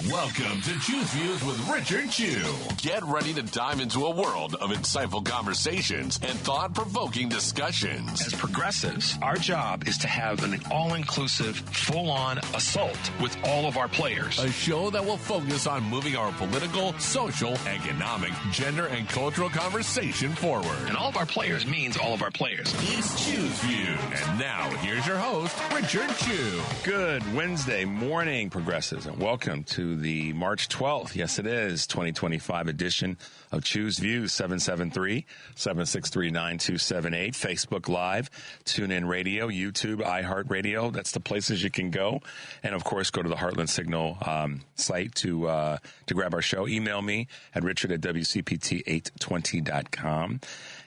Welcome to Choose Views with Richard Chew. Get ready to dive into a world of insightful conversations and thought-provoking discussions. As progressives, our job is to have an all-inclusive, full-on assault with all of our players. A show that will focus on moving our political, social, economic, gender, and cultural conversation forward. And all of our players means all of our players. It's Choose Views. And now, here's your host, Richard Chew. Good Wednesday morning, progressives, and welcome to the March 12th, yes it is, 2025 edition of Choose Views, 773-763-9278, Facebook Live, TuneIn Radio, YouTube, iHeartRadio. That's the places you can go. And, of course, go to the Heartland Signal site to grab our show. Email me at richard@wcpt820.com.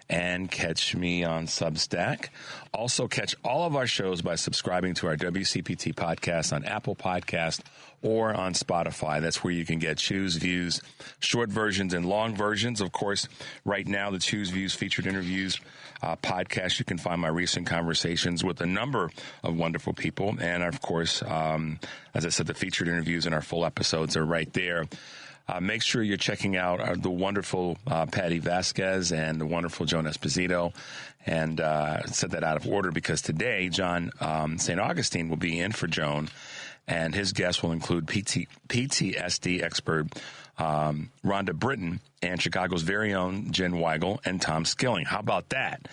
And catch me on Substack. Also catch all of our shows by subscribing to our WCPT podcast on Apple Podcast or on Spotify. That's where you can get Choose Views, short versions and long versions. Of course, right now, the Choose Views featured interviews podcast, you can find my recent conversations with a number of wonderful people. And, of course, as I said, the featured interviews and our full episodes are right there. Make sure you're checking out the wonderful Patty Vasquez and the wonderful Joan Esposito. And said that out of order because today John St. Augustine will be in for Joan, and his guests will include PTSD expert Rhonda Britton and Chicago's very own Jen Weigel and Tom Skilling. How about that?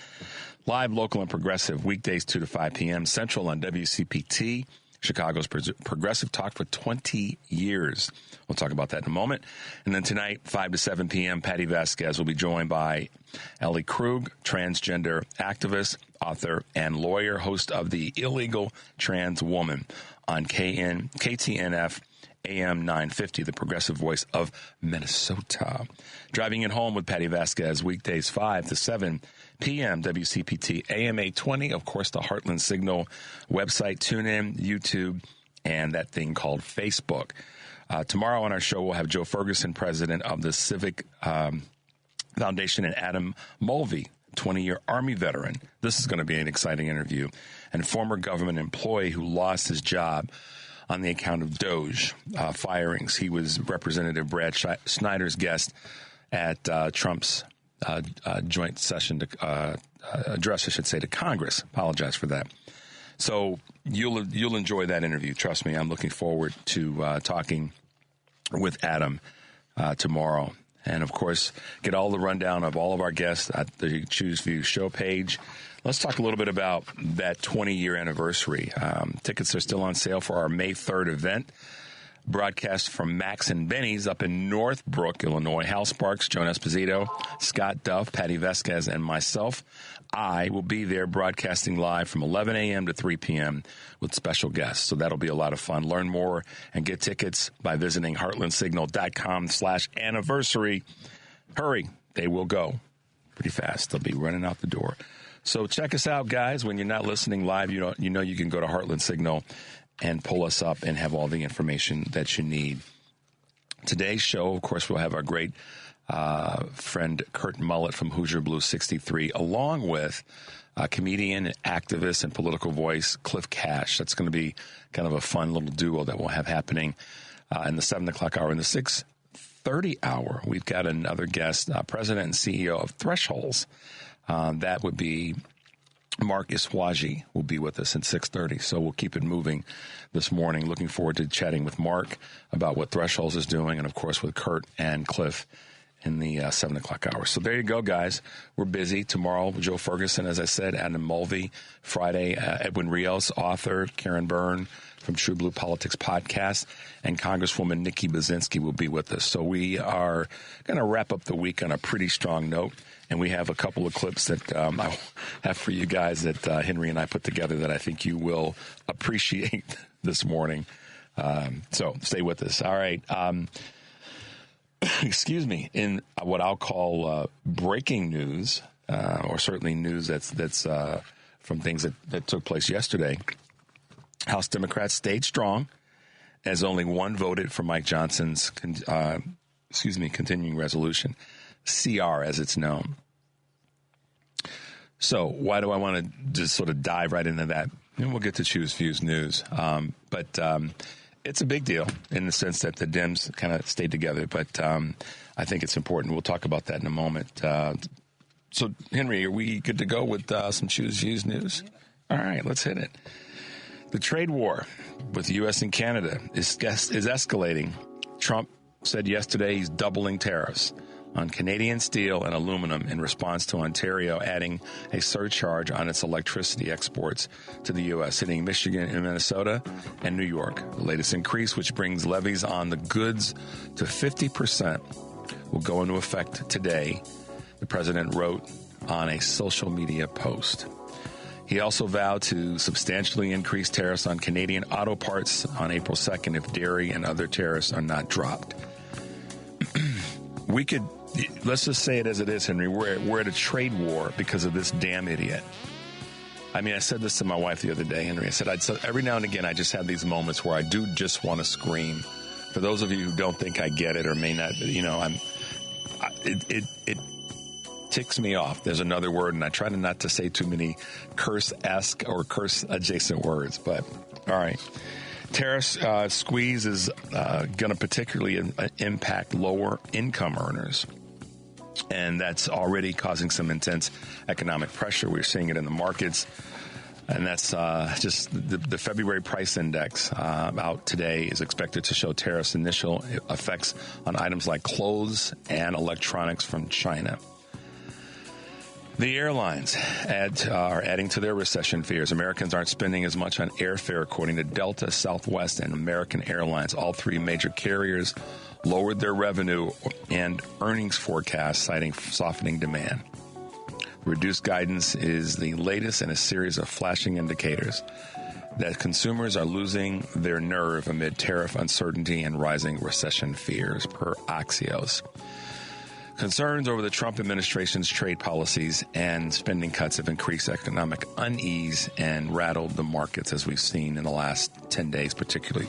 Live, local, and progressive, weekdays 2 to 5 p.m. Central on WCPT. Chicago's progressive talk for 20 years. We'll talk about that in a moment. And then tonight, 5 to 7 p.m., Patty Vasquez will be joined by Ellie Krug, transgender activist, author, and lawyer, host of The Illegal Trans Woman on KTNF AM 950, the progressive voice of Minnesota. Driving it home with Patty Vasquez, weekdays 5 to 7 p.m., WCPT AM 820, of course, the Heartland Signal website, TuneIn, YouTube, and that thing called Facebook. Tomorrow on our show, we'll have Joe Ferguson, president of the Civic Foundation, and Adam Mulvey, 20-year Army veteran. This is going to be an exciting interview. And former government employee who lost his job on the account of DOJ firings. He was Representative Brad Snyder's guest at Trump's joint session address, I should say, to Congress. Apologize for that. So you'll enjoy that interview. Trust me, I'm looking forward to talking with Adam tomorrow. And, of course, get all the rundown of all of our guests at the Choose Views show page. Let's talk a little bit about that 20-year anniversary. Tickets are still on sale for our May 3rd event. Broadcast from Max and Benny's up in Northbrook, Illinois. Hal Sparks, Joan Esposito, Scott Duff, Patty Vasquez, and myself. I will be there broadcasting live from 11 a.m. to 3 p.m. with special guests. So that'll be a lot of fun. Learn more and get tickets by visiting heartlandsignal.com/anniversary. Hurry. They will go pretty fast. They'll be running out the door. So check us out, guys. When you're not listening live, you know you can go to Heartland Signal and pull us up and have all the information that you need. Today's show, of course, we'll have our great friend Kurt Mullett from Hoosier Blue 63, along with comedian, activist, and political voice Cliff Cash. That's going to be kind of a fun little duo that we'll have happening in the 7 o'clock hour. In the 6:30 hour, we've got another guest, president and CEO of Thresholds. That would be Mark Iswaji will be with us at 6:30, so we'll keep it moving this morning. Looking forward to chatting with Mark about what Thresholds is doing, and, of course, with Kurt and Cliff in the 7 o'clock hour. So there you go, guys. We're busy. Tomorrow, Joe Ferguson, as I said, Adam Mulvey. Friday, Edwin Rios, author, Karen Byrne from True Blue Politics podcast, and Congresswoman Nikki Baczynski will be with us. So we are going to wrap up the week on a pretty strong note. And we have a couple of clips that I have for you guys that Henry and I put together that I think you will appreciate this morning. So stay with us. All right. Excuse me. In what I'll call breaking news, or certainly news that's from things that took place yesterday, House Democrats stayed strong as only one voted for Mike Johnson's continuing resolution. CR, as it's known. So why do I want to just sort of dive right into that? And we'll get to Choose Views news. But it's a big deal in the sense that the Dems kind of stayed together, but I think it's important. We'll talk about that in a moment. So, Henry, are we good to go with some Choose Views news? All right, let's hit it. The trade war with the U.S. and Canada is escalating. Trump said yesterday he's doubling tariffs on Canadian steel and aluminum in response to Ontario adding a surcharge on its electricity exports to the U.S., hitting Michigan and Minnesota and New York. The latest increase, which brings levies on the goods to 50%, will go into effect today, the president wrote on a social media post. He also vowed to substantially increase tariffs on Canadian auto parts on April 2nd if dairy and other tariffs are not dropped. Let's just say it as it is, Henry. We're at a trade war because of this damn idiot. I mean, I said this to my wife the other day, Henry. I said every now and again I just have these moments where I do just want to scream. For those of you who don't think I get it or may not, it ticks me off. There's another word, and I try not to say too many curse-esque or curse-adjacent words. But all right. Tariffs squeeze is going to particularly impact lower-income earners. And that's already causing some intense economic pressure. We're seeing it in the markets. And that's just the February price index out today is expected to show tariffs' initial effects on items like clothes and electronics from China. The airlines are adding to their recession fears. Americans aren't spending as much on airfare, according to Delta, Southwest, and American Airlines. All three major carriers lowered their revenue and earnings forecasts, citing softening demand. Reduced guidance is the latest in a series of flashing indicators that consumers are losing their nerve amid tariff uncertainty and rising recession fears, per Axios. Concerns over the Trump administration's trade policies and spending cuts have increased economic unease and rattled the markets, as we've seen in the last 10 days, particularly.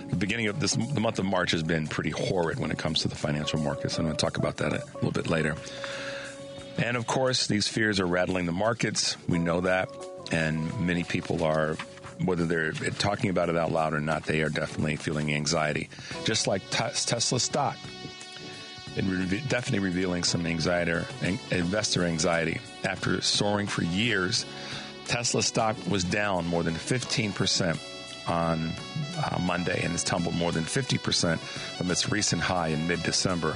The beginning of the month of March has been pretty horrid when it comes to the financial markets. I'm going to talk about that a little bit later. And, of course, these fears are rattling the markets. We know that. And many people are, whether they're talking about it out loud or not, they are definitely feeling anxiety. Just like Tesla stock. And definitely revealing some investor anxiety. After soaring for years, Tesla stock was down more than 15% on Monday, and has tumbled more than 50% from its recent high in mid-December,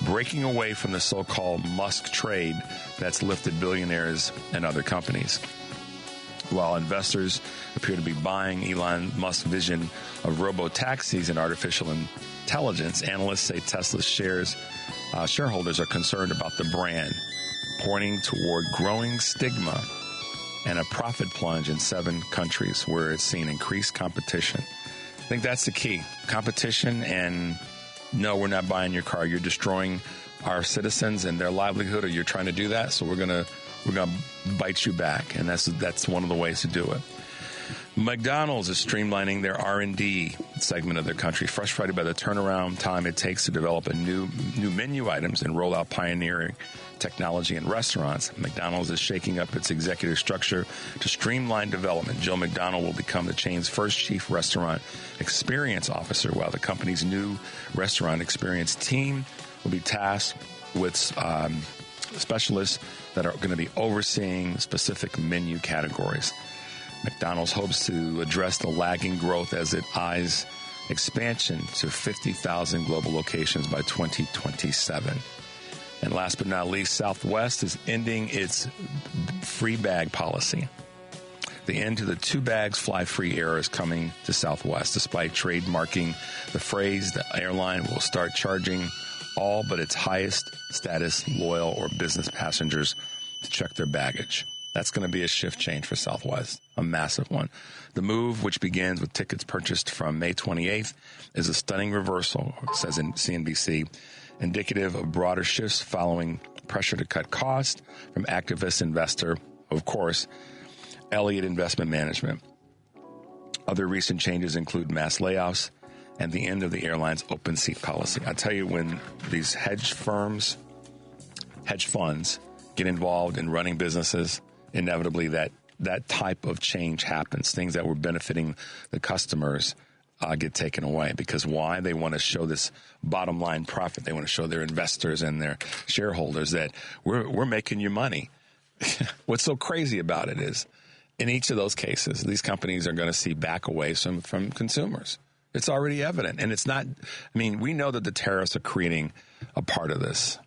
breaking away from the so-called Musk trade that's lifted billionaires and other companies. While investors appear to be buying Elon Musk's vision of robo-taxis and artificial intelligence, analysts say Tesla's shareholders are concerned about the brand, pointing toward growing stigma and a profit plunge in 7 countries where it's seen increased competition. I think that's the key. Competition, and no, we're not buying your car. You're destroying our citizens and their livelihood, or you're trying to do that, so we're gonna bite you back, and that's one of the ways to do it. McDonald's is streamlining their R&D segment of their country, frustrated by the turnaround time it takes to develop a new menu items and roll out pioneering technology in restaurants. McDonald's is shaking up its executive structure to streamline development. Joe McDonald will become the chain's first chief restaurant experience officer, while the company's new restaurant experience team will be tasked with specialists that are going to be overseeing specific menu categories. McDonald's hopes to address the lagging growth as it eyes expansion to 50,000 global locations by 2027. And last but not least, Southwest is ending its free bag policy. The end to the 2 bags fly free era is coming to Southwest. Despite trademarking the phrase, the airline will start charging all but its highest status loyal or business passengers to check their baggage. That's going to be a shift change for Southwest, a massive one. The move, which begins with tickets purchased from May 28th, is a stunning reversal, says in CNBC, indicative of broader shifts following pressure to cut costs from activist investor, of course, Elliott Investment Management. Other recent changes include mass layoffs and the end of the airline's open seat policy. I tell you, when these hedge funds get involved in running businesses, inevitably that type of change happens. Things that were benefiting the customers get taken away. Because why? They want to show this bottom line profit. They want to show their investors and their shareholders that we're making you money. What's so crazy about it is, in each of those cases, these companies are going to see back away from consumers. It's already evident. And it's not, I mean, we know that the tariffs are creating a part of this.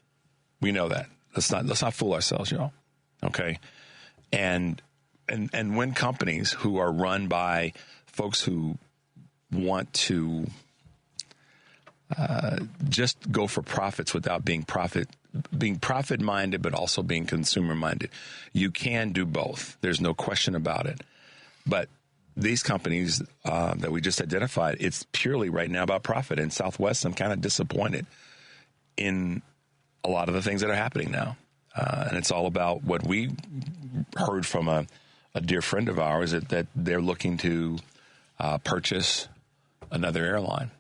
We know that. Let's not fool ourselves, y'all. Okay? And when companies who are run by folks who want to just go for profits without being profit-minded, but also being consumer-minded, you can do both. There's no question about it. But these companies that we just identified, it's purely right now about profit. In Southwest, I'm kind of disappointed in a lot of the things that are happening now. And it's all about what we heard from a dear friend of ours, that they're looking to purchase another airline.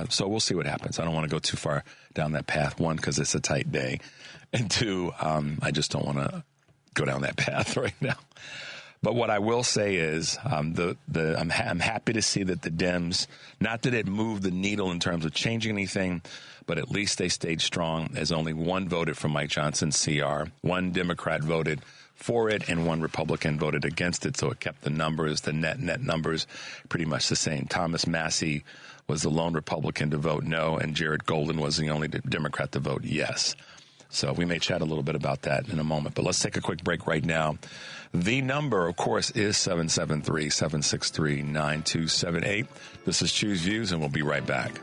So we'll see what happens. I don't want to go too far down that path. One, because it's a tight day. And two, I just don't want to go down that path right now. But what I will say is I'm happy to see that the Dems, not that it moved the needle in terms of changing anything, but at least they stayed strong, as only one voted for Mike Johnson's CR. One Democrat voted for it and one Republican voted against it. So it kept the numbers, the net numbers, pretty much the same. Thomas Massey was the lone Republican to vote no, and Jared Golden was the only Democrat to vote yes. So we may chat a little bit about that in a moment. But let's take a quick break right now. The number, of course, is 773-763-9278. This is Choose Views, and we'll be right back.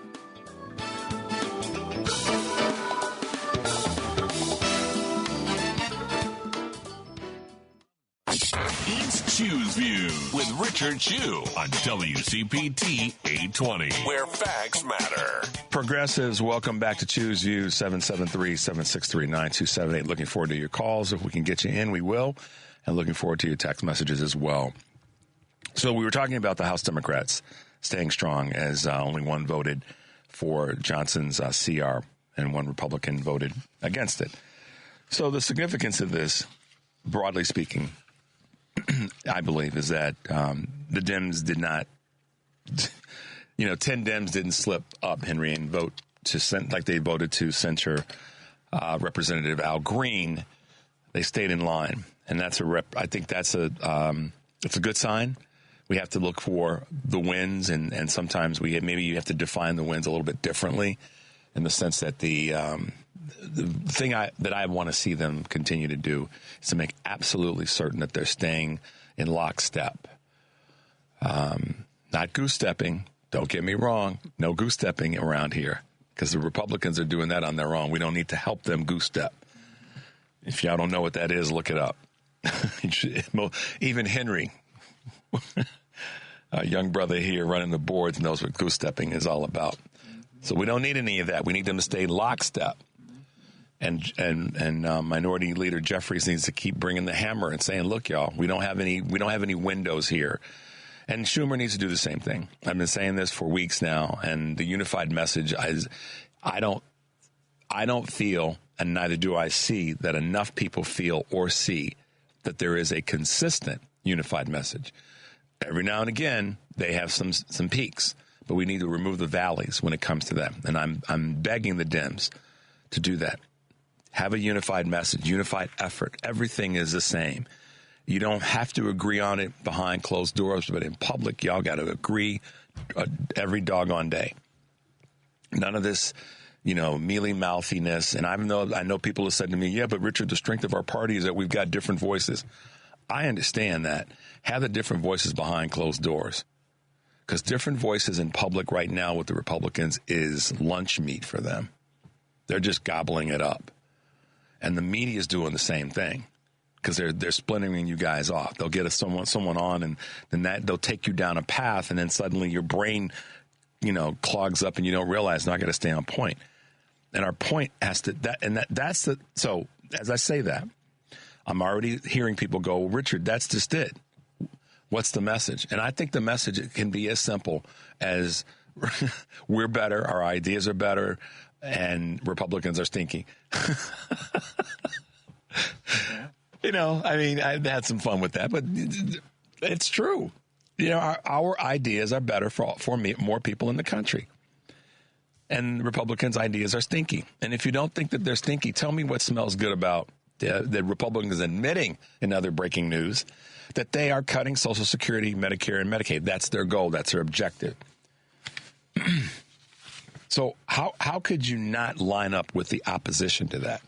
It's Choose Views with Richard Chu on WCPT 820, where facts matter. Progressives, welcome back to Choose Views, 773-763-9278. Looking forward to your calls. If we can get you in, we will. And looking forward to your text messages as well. So we were talking about the House Democrats staying strong, as only one voted for Johnson's CR and one Republican voted against it. So the significance of this, broadly speaking, I believe, is that the Dems did not, 10 Dems didn't slip up, Henry, and vote like they voted to censure Representative Al Green. They stayed in line. And I think that's it's a good sign. We have to look for the wins, and sometimes maybe you have to define the wins a little bit differently, in the sense that the thing that I want to see them continue to do is to make absolutely certain that they're staying in lockstep. Not goose-stepping. Don't get me wrong. No goose-stepping around here, because the Republicans are doing that on their own. We don't need to help them goose-step. If y'all don't know what that is, look it up. Even Henry, a young brother here running the boards, knows what goose-stepping is all about. So we don't need any of that. We need them to stay lockstep. And Minority Leader Jeffries needs to keep bringing the hammer and saying, "Look, y'all, we don't have any windows here." And Schumer needs to do the same thing. I've been saying this for weeks now, and the unified message is, I don't feel, and neither do I see, that enough people feel or see that there is a consistent unified message. Every now and again, they have some peaks, but we need to remove the valleys when it comes to them. And I'm begging the Dems to do that. Have a unified message, unified effort. Everything is the same. You don't have to agree on it behind closed doors, but in public, y'all got to agree every doggone day. None of this, mealy-mouthiness. And I know people have said to me, yeah, but Richard, the strength of our party is that we've got different voices. I understand that. Have the different voices behind closed doors. Because different voices in public right now with the Republicans is lunch meat for them. They're just gobbling it up. And the media is doing the same thing, because they're splintering you guys off. They'll get someone on, and then they'll take you down a path, and then suddenly your brain, clogs up, and you don't realize, now I got to stay on point. And our point has to so as I say that, I'm already hearing people go, well, Richard, that's just it. What's the message? And I think the message can be as simple as we're better, our ideas are better, and Republicans are stinky. I had some fun with that, but it's true. our ideas are better for more people in the country. And Republicans' ideas are stinky. And if you don't think that they're stinky, tell me what smells good about the Republicans admitting, in other breaking news, that they are cutting Social Security, Medicare, and Medicaid. That's their goal. That's their objective. So how could you not line up with the opposition to that?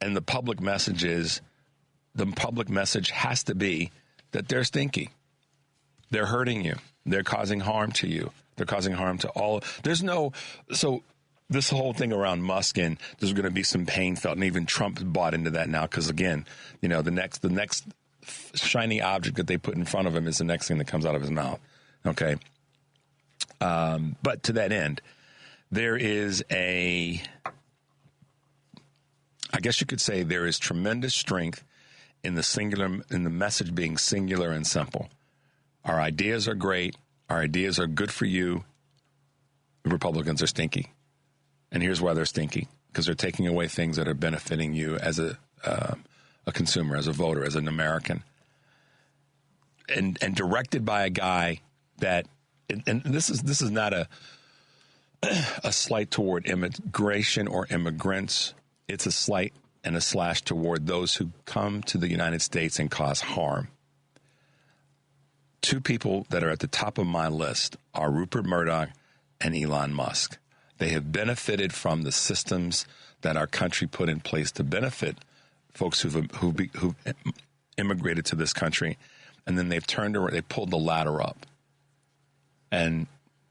And the public message has to be that they're stinky. They're hurting you. They're causing harm to you. They're causing harm to all. So this whole thing around Musk, and there's going to be some pain felt, and even Trump bought into that now because, again, the next shiny object that they put in front of him is the next thing that comes out of his mouth. Okay. But to that end, there is I guess you could say there is tremendous strength in the message being singular and simple. Our ideas are great. Our ideas are good for you. The Republicans are stinky. And here's why they're stinky. Because they're taking away things that are benefiting you as a consumer, as a voter, as an American. And directed by a guy that, and this is not a slight toward immigration or immigrants. It's a slight and a slash toward those who come to the United States and cause harm. Two people that are at the top of my list are Rupert Murdoch and Elon Musk. They have benefited from the systems that our country put in place to benefit folks who've immigrated to this country, and then they've turned around, they pulled the ladder up, and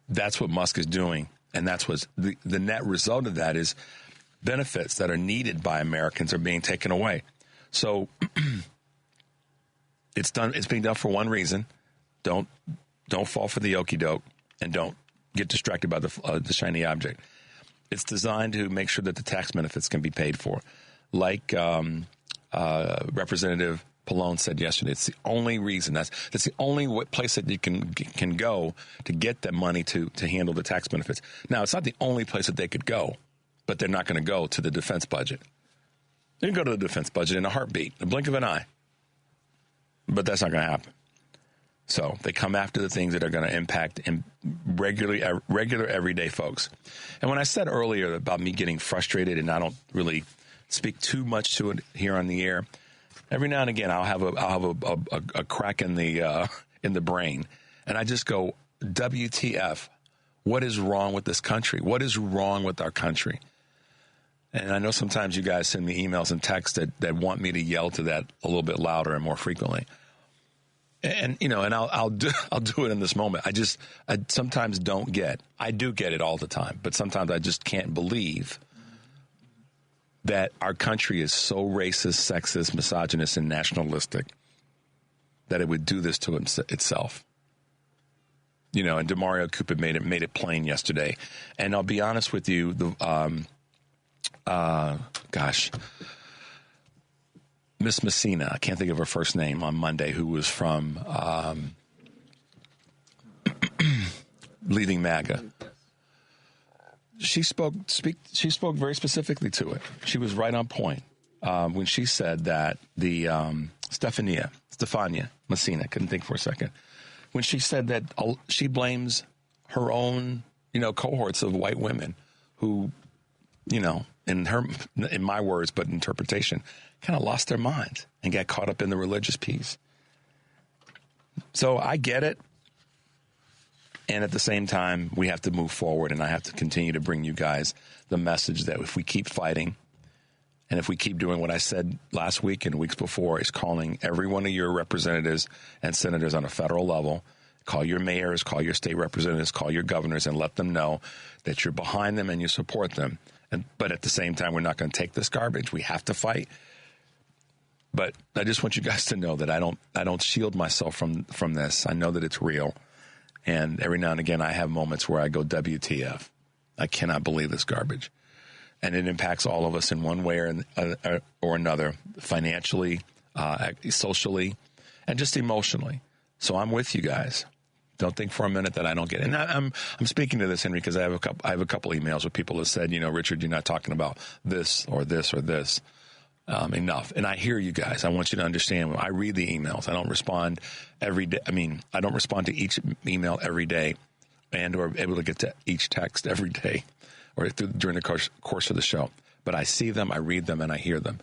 that's what Musk is doing, and that's what's the net result of that is benefits that are needed by Americans are being taken away. So it's being done for one reason. Don't fall for the okie doke, and don't get distracted by the shiny object. It's designed to make sure that the tax benefits can be paid for. Like Representative Pallone said yesterday, it's the only reason. That's the only place that you can go to get that money to handle the tax benefits. Now, it's not the only place that they could go, but they're not going to go to the defense budget. They can go to the defense budget in a heartbeat, a blink of an eye. But that's not going to happen. So they come after the things that are going to impact regular everyday folks. And when I said earlier about me getting frustrated, and I don't really speak too much to it here on the air, every now and again I'll have a crack in the brain, and I just go, WTF? What is wrong with this country? What is wrong with our country? And I know sometimes you guys send me emails and texts that want me to yell to that a little bit louder and more frequently. And I'll do it in this moment. I sometimes don't get. I do get it all the time, but sometimes I just can't believe that our country is so racist, sexist, misogynist, and nationalistic that it would do this to itself. And DeMario Cooper made it plain yesterday. And I'll be honest with you, Miss Messina, I can't think of her first name, on Monday, who was from Leading MAGA. She spoke very specifically to it. She was right on point when she said that the Stefania Messina, couldn't think for a second, when she said that she blames her own, cohorts of white women who, in my words, but interpretation, kind of lost their minds and got caught up in the religious piece. So I get it. And at the same time, we have to move forward, and I have to continue to bring you guys the message that if we keep fighting, and if we keep doing what I said last week and weeks before, is calling every one of your representatives and senators on a federal level, call your mayors, call your state representatives, call your governors, and let them know that you're behind them and you support them. But at the same time, we're not going to take this garbage. We have to fight. But I just want you guys to know that I don't shield myself from this. I know that it's real. And every now and again, I have moments where I go, WTF. I cannot believe this garbage. And it impacts all of us in one way or another, financially, socially, and just emotionally. So I'm with you guys. Don't think for a minute that I don't get it. And I'm speaking to this, Henry, because I have a couple emails with people that said, Richard, you're not talking about this or this or this. enough. And I hear you guys. I want you to understand. I read the emails. I don't respond every day. I mean, I don't respond to each email every day and or able to get to each text every day or during the course of the show. But I see them, I read them, and I hear them.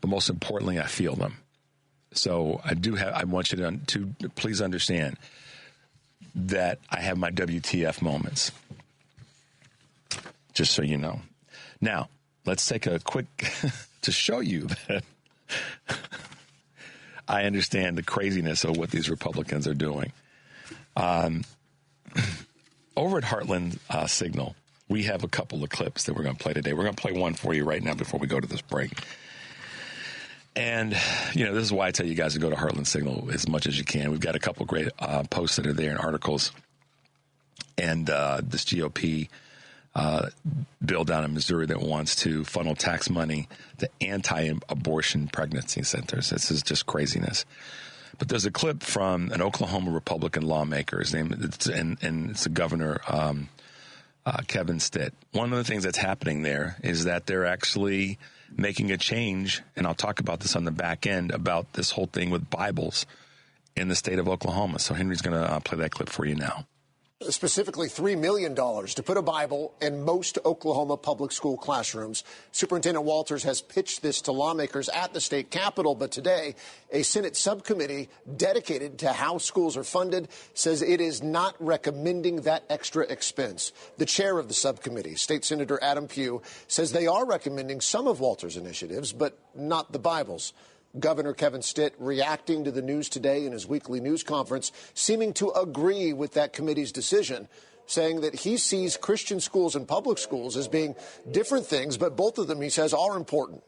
But most importantly, I feel them. So I want you to please understand that I have my WTF moments. Just so you know. Now, let's take a quick to show you that I understand the craziness of what these Republicans are doing. Over at Heartland Signal, we have a couple of clips that we're going to play today. We're going to play one for you right now before we go to this break. And, you know, this is why I tell you guys to go to Heartland Signal as much as you can. We've got a couple of great posts that are there and articles. And this GOP bill down in Missouri that wants to funnel tax money to anti-abortion pregnancy centers. This is just craziness. But there's a clip from an Oklahoma Republican lawmaker. His name, and it's the governor, Kevin Stitt. One of the things that's happening there is that they're actually making a change, and I'll talk about this on the back end, about this whole thing with Bibles in the state of Oklahoma. So Henry's going to play that clip for you now. Specifically $3 million to put a Bible in most Oklahoma public school classrooms. Superintendent Walters has pitched this to lawmakers at the state capitol, but today a Senate subcommittee dedicated to how schools are funded says it is not recommending that extra expense. The chair of the subcommittee, State Senator Adam Pugh, says they are recommending some of Walters' initiatives, but not the Bibles. Governor Kevin Stitt reacting to the news today in his weekly news conference, seeming to agree with that committee's decision, saying that he sees Christian schools and public schools as being different things, but both of them, he says, are important.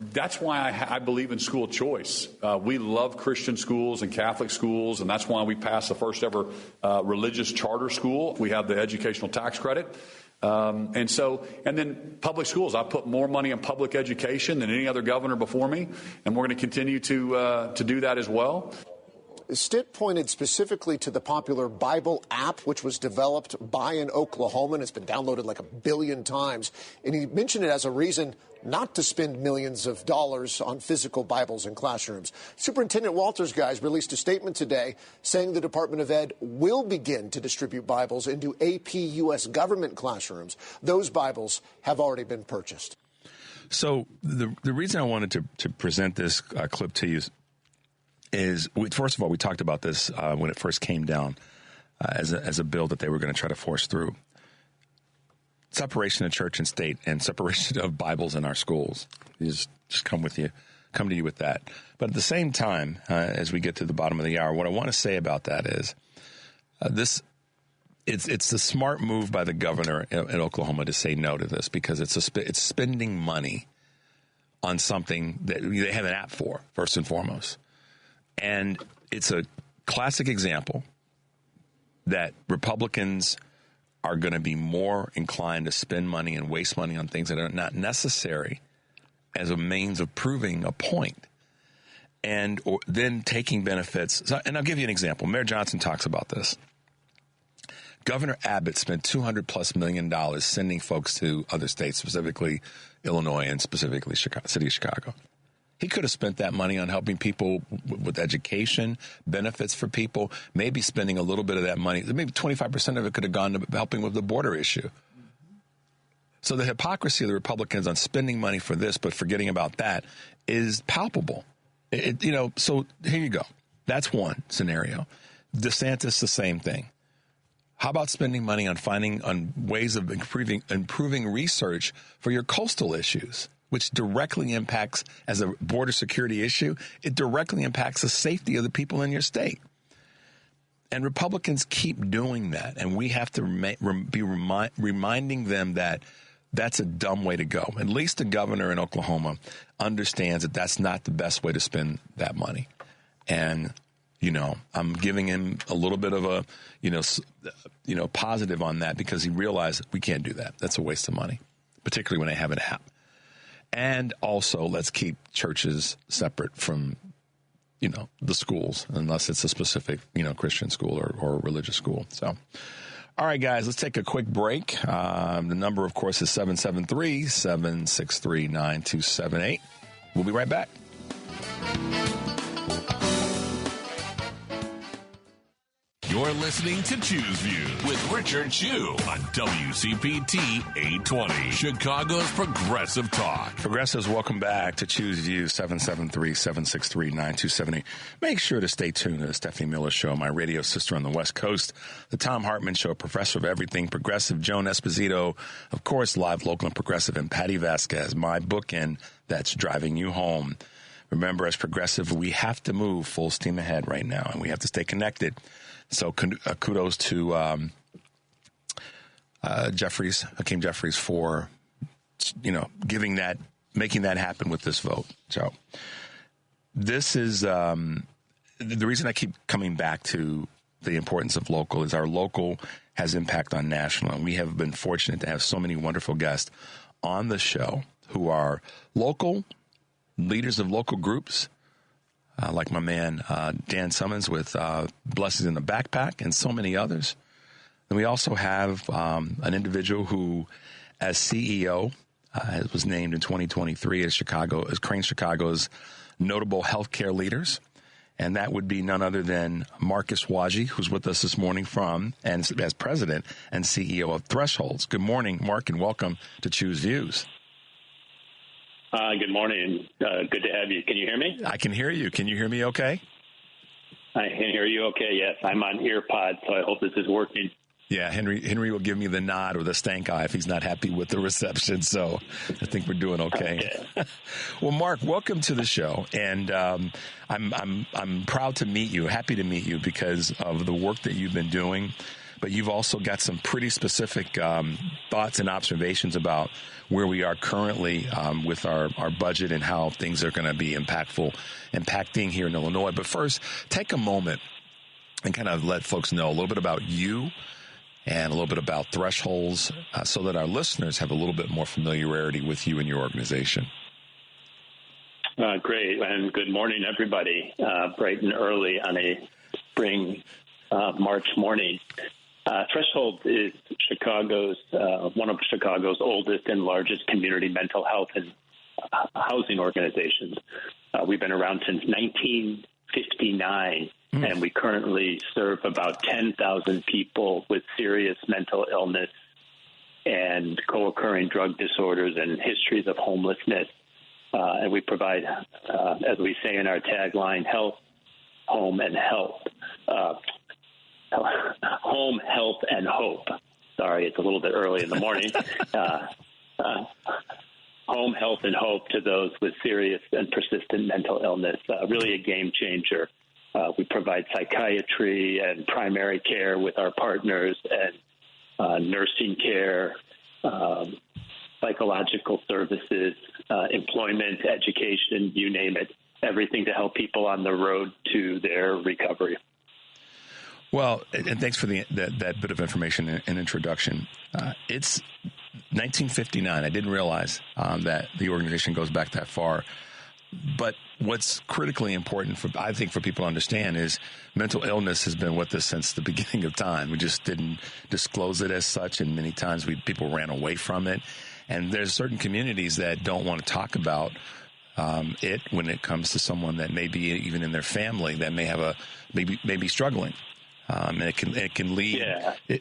That's why I believe in school choice. We love Christian schools and Catholic schools, and that's why we passed the first ever religious charter school. We have the educational tax credit. And then public schools. I put more money in public education than any other governor before me, and we're going to continue to do that as well. Stitt pointed specifically to the popular Bible app, which was developed by an Oklahoman. It's been downloaded like 1 billion times. And he mentioned it as a reason not to spend millions of dollars on physical Bibles in classrooms. Superintendent Walters, guys, released a statement today saying the Department of Ed will begin to distribute Bibles into AP U.S. government classrooms. Those Bibles have already been purchased. So the reason I wanted to present this clip to you is, first of all, we talked about this when it first came down as a bill that they were going to try to force through. Separation of church and state and separation of Bibles in our schools. Just come to you with that. But at the same time, as we get to the bottom of the hour, what I want to say about that is it's a smart move by the governor in Oklahoma to say no to this, because it's spending money on something that they have an app for, first and foremost. And it's a classic example that Republicans are going to be more inclined to spend money and waste money on things that are not necessary as a means of proving a point, and or then taking benefits. So, and I'll give you an example. Mayor Johnson talks about this. Governor Abbott spent $200+ million sending folks to other states, specifically Illinois and specifically city of Chicago. He could have spent that money on helping people with education, benefits for people, maybe spending a little bit of that money. Maybe 25% of it could have gone to helping with the border issue. So the hypocrisy of the Republicans on spending money for this but forgetting about that is palpable. So here you go. That's one scenario. DeSantis, the same thing. How about spending money on ways of improving research for your coastal issues, which directly impacts, as a border security issue, it directly impacts the safety of the people in your state. And Republicans keep doing that, and we have to be reminding them that that's a dumb way to go. At least the governor in Oklahoma understands that that's not the best way to spend that money. And, I'm giving him a little bit of a, positive on that, because he realized we can't do that. That's a waste of money, particularly when they have an app. And also, let's keep churches separate from, the schools, unless it's a specific, Christian school or religious school. So, all right, guys, let's take a quick break. The number, of course, is 773-763-9278. We'll be right back. You're listening to Choose Views with Richard Chu on WCPT 820, Chicago's Progressive Talk. Progressives, welcome back to Choose Views, 773-763-9278. Make sure to stay tuned to the Stephanie Miller Show, my radio sister on the West Coast, the Tom Hartman Show, Professor of Everything Progressive, Joan Esposito, of course, Live, Local, and Progressive, and Patty Vasquez, my bookend that's driving you home. Remember, as Progressive, we have to move full steam ahead right now, and we have to stay connected. So kudos to Hakeem Jeffries for, making that happen with this vote. So this is the reason I keep coming back to the importance of local is our local has impact on national. And we have been fortunate to have so many wonderful guests on the show who are local leaders of local groups, like my man Dan Summons with Blessings in the Backpack and so many others. And we also have an individual who, as CEO, was named in 2023 as Crane Chicago's notable healthcare leaders. And that would be none other than Marcus Waji, who's with us this morning as president and CEO of Thresholds. Good morning, Mark, and welcome to Choose Views. Good morning. Good to have you. Can you hear me? I can hear you. Can you hear me okay? I can hear you okay, yes. I'm on EarPods, so I hope this is working. Yeah, Henry will give me the nod or the stank eye if he's not happy with the reception, so I think we're doing okay. Well, Mark, welcome to the show, and I'm proud to meet you, happy to meet you because of the work that you've been doing, but you've also got some pretty specific thoughts and observations about where we are currently with our budget and how things are going to be impacting here in Illinois. But first, take a moment and kind of let folks know a little bit about you and a little bit about Thresholds so that our listeners have a little bit more familiarity with you and your organization. Great, and good morning, everybody, bright and early on a spring March morning. Threshold is one of Chicago's oldest and largest community mental health and housing organizations. We've been around since 1959, and we currently serve about 10,000 people with serious mental illness and co-occurring drug disorders and histories of homelessness. And we provide, as we say in our tagline, health, home, and help. Home, health, and hope. Sorry, it's a little bit early in the morning. Home, health, and hope to those with serious and persistent mental illness. Really a game changer. We provide psychiatry and primary care with our partners and nursing care, psychological services, employment, education, you name it. Everything to help people on the road to their recovery. Well, and thanks for that bit of information and introduction. It's 1959. I didn't realize that the organization goes back that far. But what's critically important, I think, for people to understand is mental illness has been with us since the beginning of time. We just didn't disclose it as such, and many times people ran away from it. And there's certain communities that don't want to talk about it when it comes to someone that may be even in their family that may have maybe struggling. And it can lead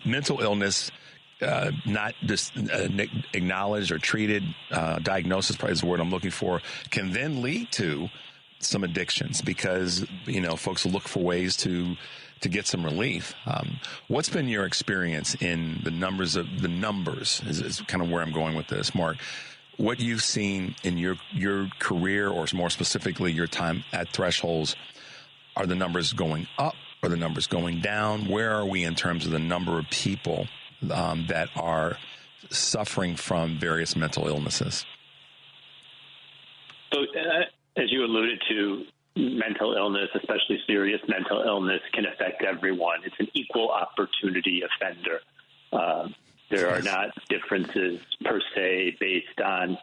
mental illness, not just acknowledged or treated, diagnosis probably is the word I'm looking for, can then lead to some addictions because, folks will look for ways to get some relief. What's been your experience in the numbers is kind of where I'm going with this, Mark. What you've seen in your career, or more specifically your time at Thresholds, are the numbers going up? Are the numbers going down? Where are we in terms of the number of people that are suffering from various mental illnesses? So, as you alluded to, mental illness, especially serious mental illness, can affect everyone. It's an equal opportunity offender. There are not differences per se based on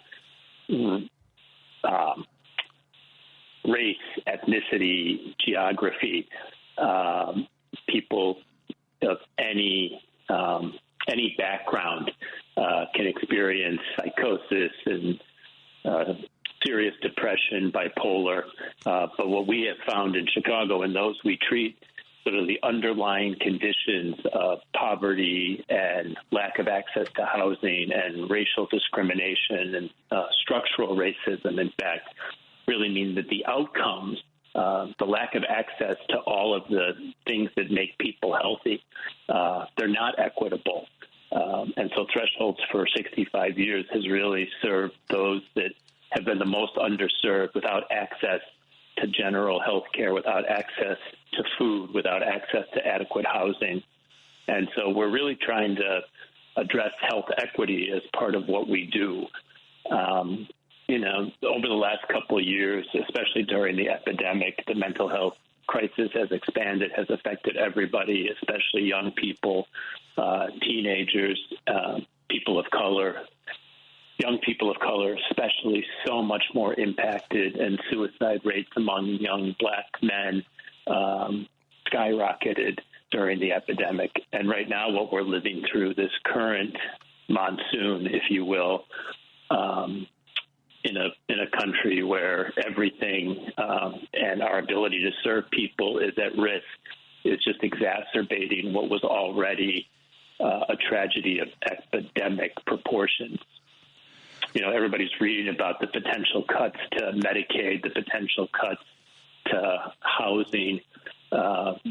race, ethnicity, geography. People of any background can experience psychosis and serious depression, bipolar. But what we have found in Chicago, and those we treat, sort of the underlying conditions of poverty and lack of access to housing and racial discrimination and structural racism, in fact, really mean that the outcomes, the lack of access to all of the things that make people healthy, they're not equitable. And so Thresholds for 65 years has really served those that have been the most underserved, without access to general health care, without access to food, without access to adequate housing. And so we're really trying to address health equity as part of what we do. Over the last couple of years, especially during the epidemic, the mental health crisis has expanded, has affected everybody, especially young people, teenagers, people of color. Young people of color, especially, so much more impacted, and suicide rates among young Black men skyrocketed during the epidemic. And right now, what we're living through, this current monsoon, if you will, in a country where everything and our ability to serve people is at risk, is just exacerbating what was already a tragedy of epidemic proportions. Everybody's reading about the potential cuts to Medicaid, the potential cuts to housing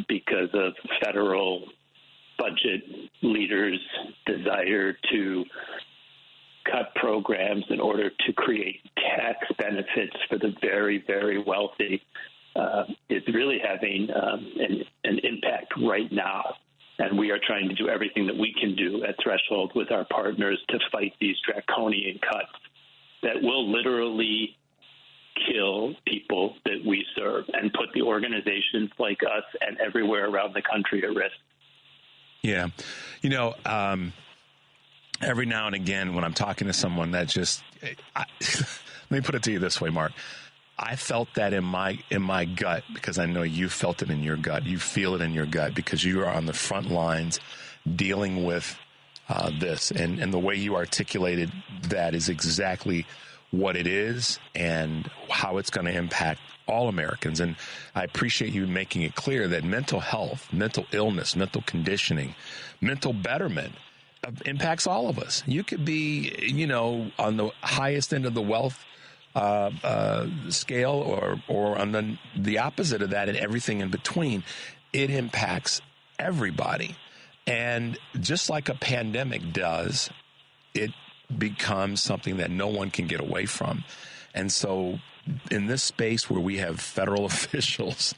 because of federal budget leaders' desire to cut programs in order to create tax benefits for the very, very wealthy. Is really having an impact right now. And we are trying to do everything that we can do at Threshold with our partners to fight these draconian cuts that will literally kill people that we serve and put the organizations like us and everywhere around the country at risk. Yeah. Every now and again when I'm talking to someone that just, let me put it to you this way, Mark. I felt that in my gut, because I know you felt it in your gut. You feel it in your gut because you are on the front lines dealing with this. And the way you articulated that is exactly what it is and how it's going to impact all Americans. And I appreciate you making it clear that mental health, mental illness, mental conditioning, mental betterment impacts all of us. You could be, on the highest end of the wealth scale or on the opposite of that and everything in between. It impacts everybody. And just like a pandemic does, it becomes something that no one can get away from. And so in this space where we have federal officials,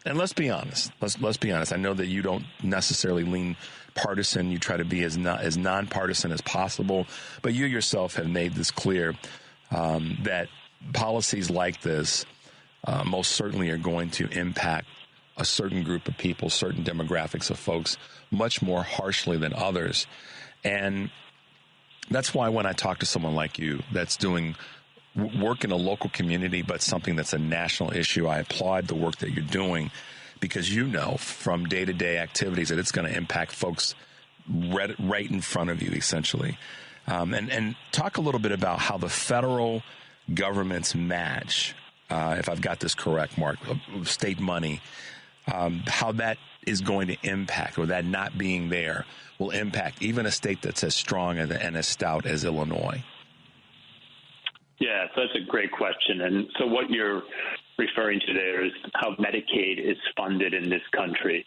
and let's be honest, let's be honest. I know that you don't necessarily lean partisan. You try to be as nonpartisan as possible, but you yourself have made this clear that policies like this most certainly are going to impact a certain group of people, certain demographics of folks much more harshly than others. And that's why when I talk to someone like you that's doing work in a local community, but something that's a national issue, I applaud the work that you're doing because from day-to-day activities that it's going to impact folks right in front of you, essentially. And talk a little bit about how the federal government's match, if I've got this correct, Mark, state money, how that is going to impact, or that not being there will impact even a state that's as strong and as stout as Illinois. Yeah, so that's a great question. And so what you're referring to there is how Medicaid is funded in this country.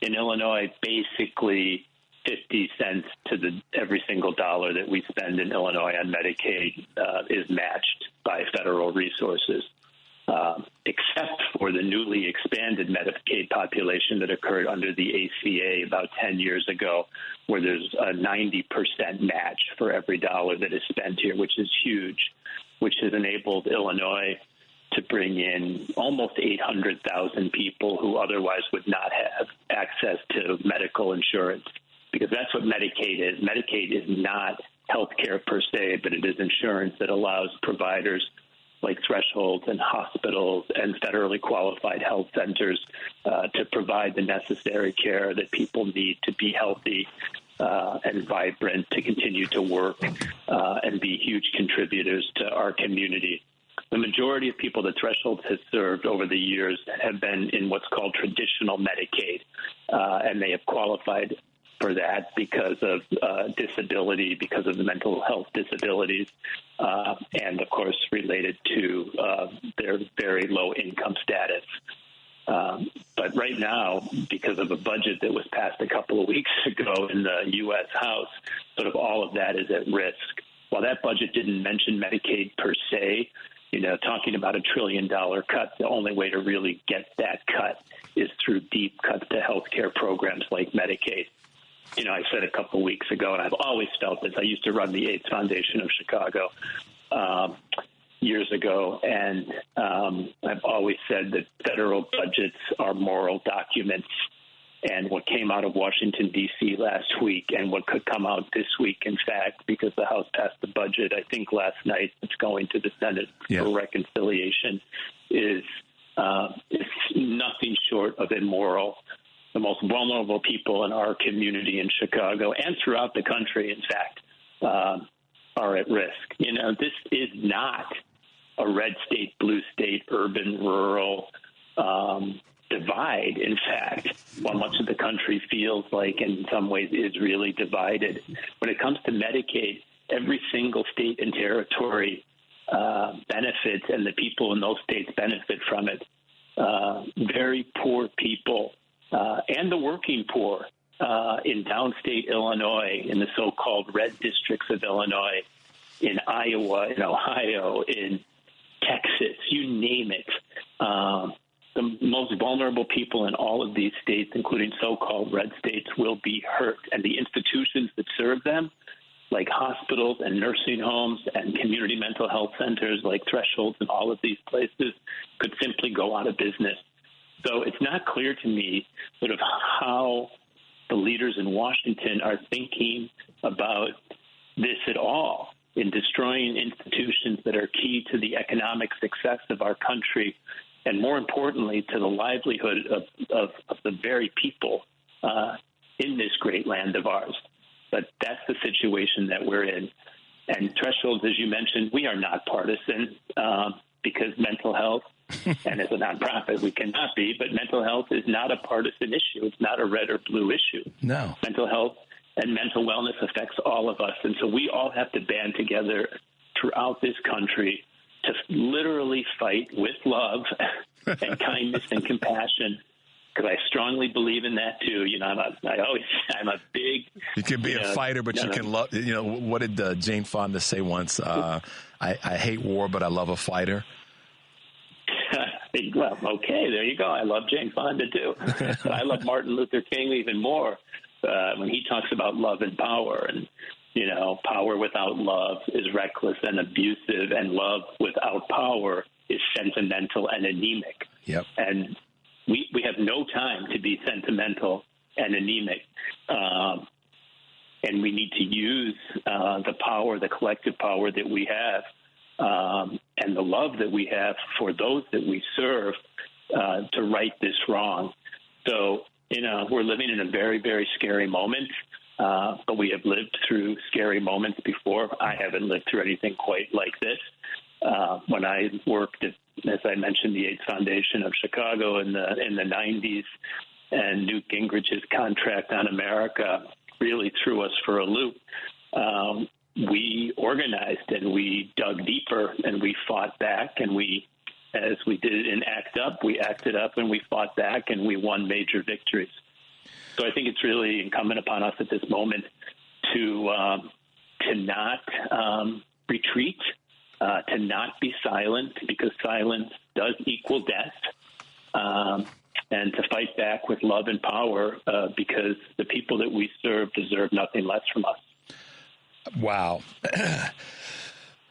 In Illinois, basically 50 cents to every single dollar that we spend in Illinois on Medicaid is matched by federal resources, except for the newly expanded Medicaid population that occurred under the ACA about 10 years ago, where there's a 90% match for every dollar that is spent here, which is huge, which has enabled Illinois to bring in almost 800,000 people who otherwise would not have access to medical insurance. Because that's what Medicaid is. Medicaid is not health care per se, but it is insurance that allows providers like Thresholds and hospitals and federally qualified health centers to provide the necessary care that people need to be healthy and vibrant, to continue to work and be huge contributors to our community. the majority of people that Threshold has served over the years have been in what's called traditional Medicaid, and they have qualified for that because of disability, because of the mental health disabilities, and, of course, related to their very low income status. But right now, because of a budget that was passed a couple of weeks ago in the U.S. House, sort of all of that is at risk. While that budget didn't mention Medicaid per se, talking about $1 trillion cut, the only way to really get that cut is through deep cuts to health care programs like Medicaid. I said a couple of weeks ago, and I've always felt this. I used to run the AIDS Foundation of Chicago years ago, and I've always said that federal budgets are moral documents. And what came out of Washington, D.C. last week, and what could come out this week, in fact, because the House passed the budget, I think last night, it's going to the Senate for reconciliation, is nothing short of immoral. The most vulnerable people in our community in Chicago and throughout the country, in fact, are at risk. This is not a red state, blue state, urban, rural divide. In fact, while much of the country feels like in some ways is really divided. When it comes to Medicaid, every single state and territory benefits, and the people in those states benefit from it. Very poor people and the working poor in downstate Illinois, in the so-called red districts of Illinois, in Iowa, in Ohio, in Texas, you name it. The most vulnerable people in all of these states, including so-called red states, will be hurt. And the institutions that serve them, like hospitals and nursing homes and community mental health centers like Thresholds and all of these places, could simply go out of business. So it's not clear to me sort of how the leaders in Washington are thinking about this at all, in destroying institutions that are key to the economic success of our country, and more importantly, to the livelihood of the very people in this great land of ours. But that's the situation that we're in. And Thresholds, as you mentioned, we are not partisan because mental health, and as a nonprofit, we cannot be, but mental health is not a partisan issue. It's not a red or blue issue. No. Mental health and mental wellness affects all of us. And so we all have to band together throughout this country to literally fight with love and kindness and compassion, because I strongly believe in that too. I'm a big. You can be a fighter, but you can love. What did Jane Fonda say once? I hate war, but I love a fighter. Well, okay, there you go. I love Jane Fonda too. But I love Martin Luther King even more when he talks about love and power. And power without love is reckless and abusive, and love without power is sentimental and anemic. Yep. And we have no time to be sentimental and anemic. And we need to use the power, the collective power that we have, and the love that we have for those that we serve to right this wrong. So, we're living in a very, very scary moment. But we have lived through scary moments before. I haven't lived through anything quite like this. When I worked at, as I mentioned, the AIDS Foundation of Chicago in the 90s, and Newt Gingrich's contract on America really threw us for a loop. We organized and we dug deeper and we fought back, and we, as we did in ACT UP, we acted up and we fought back and we won major victories. So I think it's really incumbent upon us at this moment to not retreat, to not be silent, because silence does equal death, and to fight back with love and power, because the people that we serve deserve nothing less from us. Wow.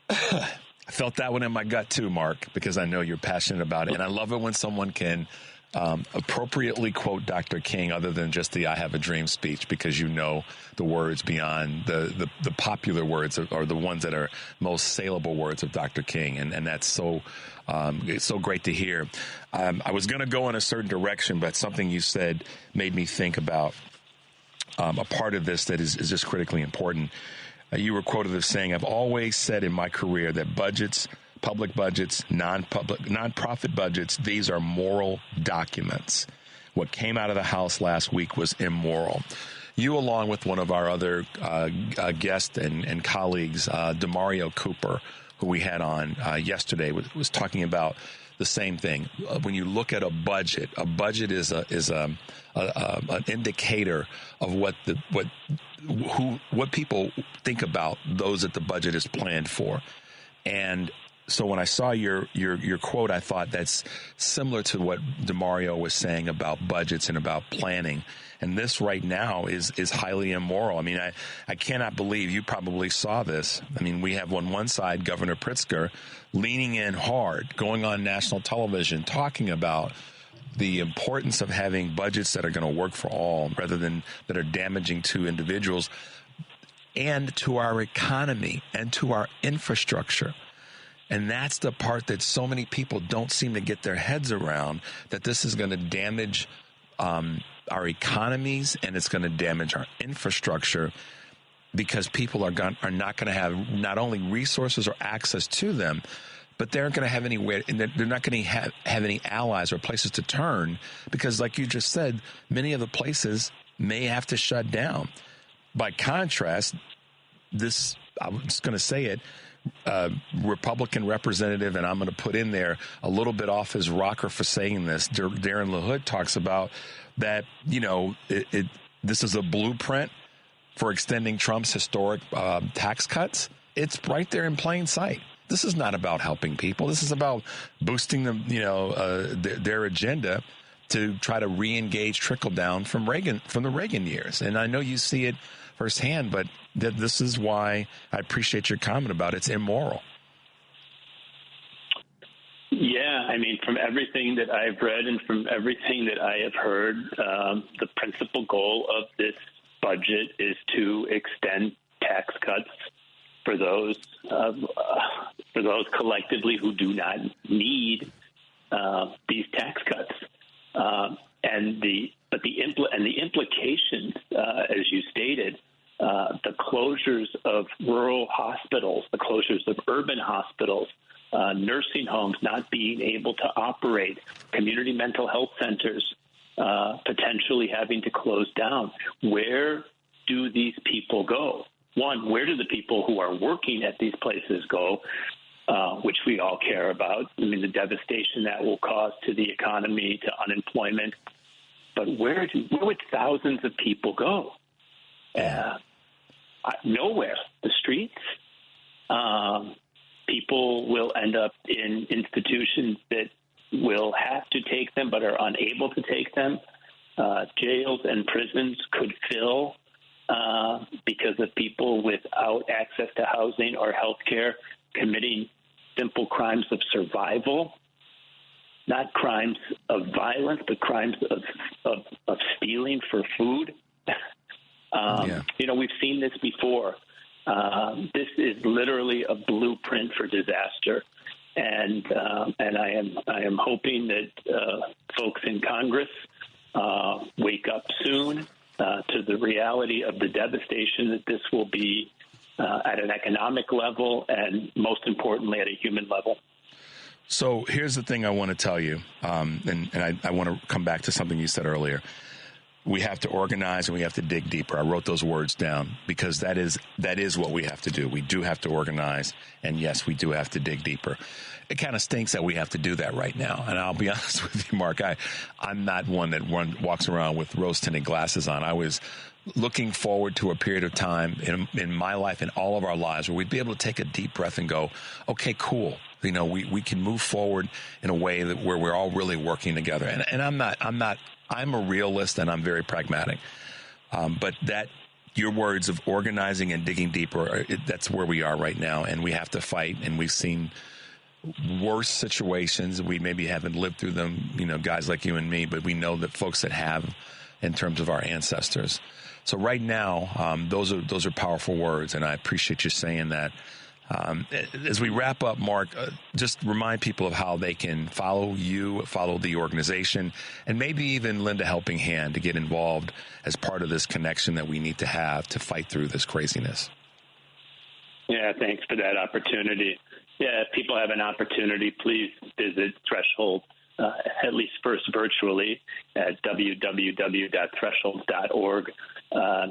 I felt that one in my gut too, Mark, because I know you're passionate about it. And I love it when someone can appropriately quote Dr. King other than just the I Have a Dream speech, because the words beyond the popular words are the ones that are most saleable words of Dr. King. And that's so it's so great to hear. I was going to go in a certain direction, but something you said made me think about a part of this that is just critically important. You were quoted as saying, "I've always said in my career that budgets, public budgets, nonprofit budgets, these are moral documents. What came out of the House last week was immoral. You, along with one of our other guests and colleagues, DeMario Cooper, who we had on yesterday, was talking about the same thing. When you look at a budget is an indicator of what people think about those that the budget is planned for. And so when I saw your quote, I thought that's similar to what DeMario was saying about budgets and about planning. And this right now is highly immoral. I mean, I cannot believe you probably saw this. I mean, we have on one side Governor Pritzker leaning in hard, going on national television, talking about the importance of having budgets that are going to work for all rather than that are damaging to individuals and to our economy and to our infrastructure. And that's the part that so many people don't seem to get their heads around, that this is going to damage our economies and it's going to damage our infrastructure because people are not going to have not only resources or access to them, but they aren't going to have anywhere, and they're not going to have any allies or places to turn because, like you just said, many of the places may have to shut down. By contrast, this, I'm just going to say it, Republican representative, and I'm going to put in there a little bit off his rocker for saying this, Darren LaHood talks about that, this is a blueprint for extending Trump's historic tax cuts. It's right there in plain sight. This is not about helping people. This is about boosting them, their agenda to try to re-engage trickle down from the Reagan years. And I know you see it firsthand, but this is why I appreciate your comment about it's immoral. Yeah, I mean, from everything that I've read and from everything that I have heard, the principal goal of this budget is to extend tax cuts for those collectively who do not need these tax cuts, and the implications, as you stated, the closures of rural hospitals, the closures of urban hospitals, nursing homes not being able to operate, community mental health centers potentially having to close down. Where do these people go? One, where do the people who are working at these places go, which we all care about? I mean, the devastation that will cause to the economy, to unemployment. But where would thousands of people go? Nowhere. The streets. People will end up in institutions that will have to take them but are unable to take them. Jails and prisons could fill because of people without access to housing or health care committing simple crimes of survival, not crimes of violence, but crimes of stealing for food. We've seen this before. This is literally a blueprint for disaster, and I am hoping that folks in Congress wake up soon to the reality of the devastation that this will be at an economic level and, most importantly, at a human level. So here's the thing I want to tell you, and I want to come back to something you said earlier. We have to organize and we have to dig deeper. I wrote those words down because that is what we have to do. We do have to organize, and yes, we do have to dig deeper. It kind of stinks that we have to do that right now. And I'll be honest with you, Mark, I'm not one that walks around with rose-tinted glasses on. I was looking forward to a period of time in my life and all of our lives where we'd be able to take a deep breath and go, okay, cool. We can move forward in a way where we're all really working together. And I'm a realist and I'm very pragmatic. But your words of organizing and digging deeper, that's where we are right now. And we have to fight. And we've seen worse situations. We maybe haven't lived through them, guys like you and me, but we know that folks that have in terms of our ancestors. So right now, those are powerful words. And I appreciate you saying that. As we wrap up, Mark, just remind people of how they can follow you, follow the organization, and maybe even lend a helping hand to get involved as part of this connection that we need to have to fight through this craziness. Yeah, thanks for that opportunity. Yeah, if people have an opportunity, please visit Threshold, at least first virtually, at www.threshold.org.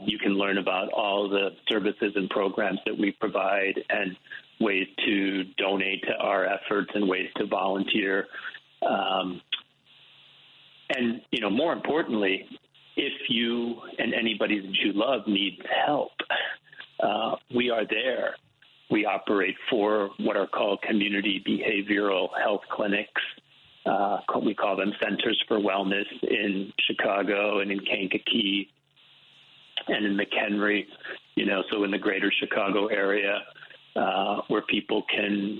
You can learn about all the services and programs that we provide and ways to donate to our efforts and ways to volunteer. And, more importantly, if you and anybody that you love needs help, we are there. We operate 4 what are called community behavioral health clinics. We call them Centers for Wellness in Chicago and in Kankakee and in McHenry, so in the greater Chicago area, where people can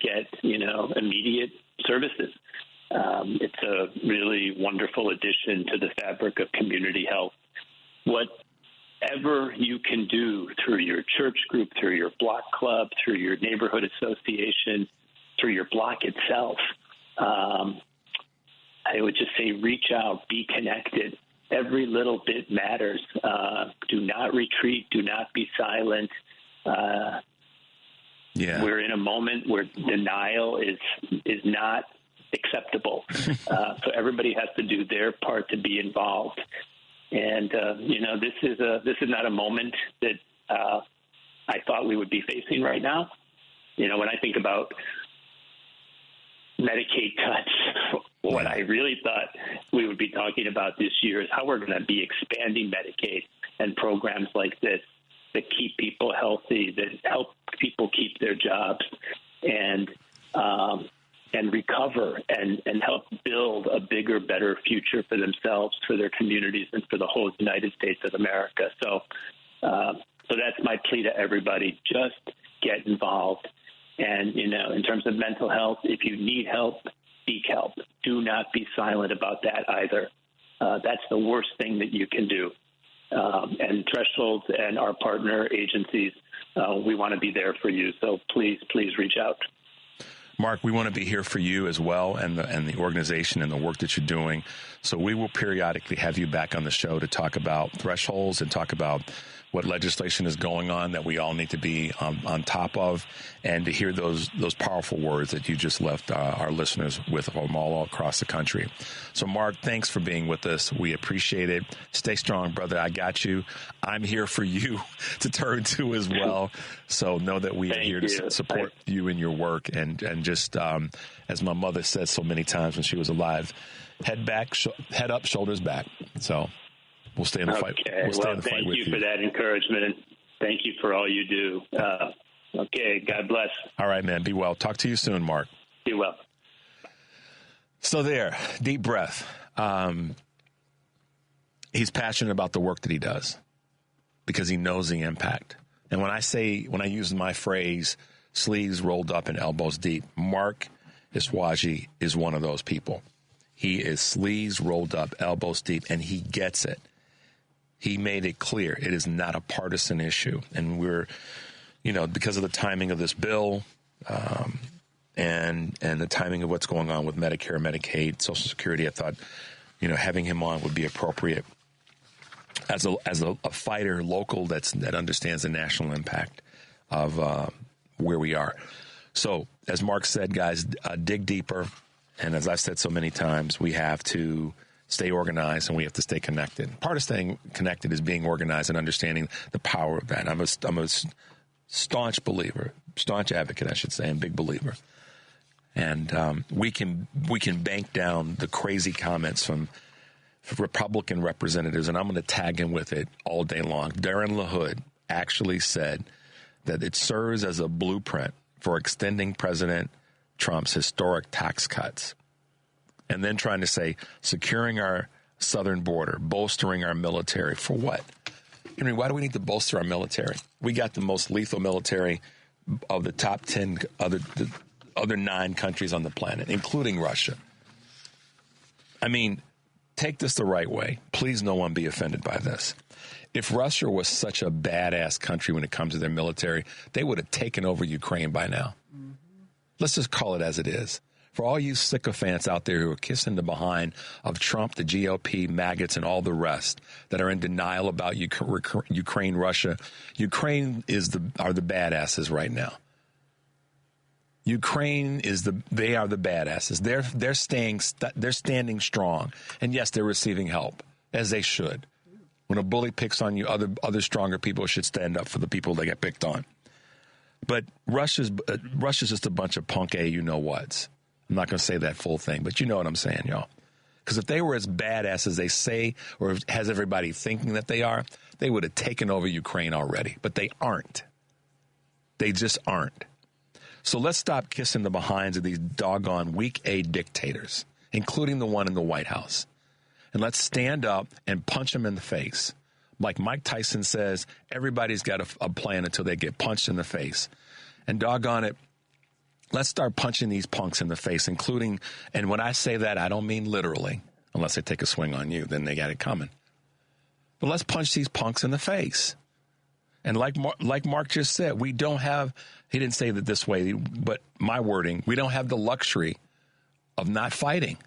get, immediate services. It's a really wonderful addition to the fabric of community health. Whatever you can do through your church group, through your block club, through your neighborhood association, through your block itself, I would just say reach out, be connected. Every little bit matters. Do not retreat. Do not be silent. We're in a moment where denial is not acceptable. So everybody has to do their part to be involved. And this is not a moment that I thought we would be facing right now. When I think about Medicaid cuts, what I really thought we would be talking about this year is how we're going to be expanding Medicaid and programs like this that keep people healthy, that help people keep their jobs and recover and help build a bigger, better future for themselves, for their communities, and for the whole United States of America. So that's my plea to everybody. Just get involved. And, in terms of mental health, if you need help, seek help. Do not be silent about that either. That's the worst thing that you can do. And Threshold and our partner agencies, we want to be there for you. So please reach out. Mark, we want to be here for you as well and the organization and the work that you're doing. So we will periodically have you back on the show to talk about thresholds and talk about what legislation is going on that we all need to be on top of, and to hear those powerful words that you just left our listeners with from all across the country. So, Mark, thanks for being with us. We appreciate it. Stay strong, brother. I got you. I'm here for you to turn to as well. So know that we are here to support you in your work, and just as my mother said so many times when she was alive, head back, head up, shoulders back. So we'll stay in the fight. We'll stay in the fight with you. Thank you for that encouragement, and thank you for all you do. Okay, God bless. All right, man. Be well. Talk to you soon, Mark. Be well. So there, deep breath. He's passionate about the work that he does because he knows the impact. And when I use my phrase, sleeves rolled up and elbows deep, Mark Iswaji is one of those people. He is sleeves rolled up, elbows deep, and he gets it. He made it clear it is not a partisan issue. And we're, because of the timing of this bill and the timing of what's going on with Medicare, Medicaid, Social Security, I thought, having him on would be appropriate as a fighter local that understands the national impact of where we are. So, as Mark said, guys, dig deeper. And as I've said so many times, we have to stay organized and we have to stay connected. Part of staying connected is being organized and understanding the power of that. I'm a staunch advocate, I should say, and big believer. And we can bank down the crazy comments from Republican representatives, and I'm going to tag him with it all day long. Darren LaHood actually said that it serves as a blueprint for extending President Trump's historic tax cuts. And then trying to say, securing our southern border, bolstering our military. For what? Henry, why do we need to bolster our military? We got the most lethal military of the top 10 other 9 countries on the planet, including Russia. I mean, take this the right way. Please, no one be offended by this. If Russia was such a badass country when it comes to their military, they would have taken over Ukraine by now. Mm-hmm. Let's just call it as it is. For all you sycophants out there who are kissing the behind of Trump, the GOP, maggots, and all the rest that are in denial about Ukraine, Russia, Ukraine are the badasses right now. Ukraine they are the badasses. They're standing strong, and yes, they're receiving help as they should. When a bully picks on you, other stronger people should stand up for the people that get picked on. But Russia's just a bunch of punk you-know-whats. I'm not going to say that full thing, but you know what I'm saying, y'all. Because if they were as badass as they say, or has everybody thinking that they are, they would have taken over Ukraine already. But they aren't. They just aren't. So let's stop kissing the behinds of these doggone weak A dictators, including the one in the White House. And let's stand up and punch them in the face. Like Mike Tyson says, everybody's got a plan until they get punched in the face. And doggone it, let's start punching these punks in the face, including, and when I say that, I don't mean literally, unless they take a swing on you, then they got it coming. But let's punch these punks in the face. And like Mark just said, we don't have, he didn't say that this way, but my wording, we don't have the luxury of not fighting.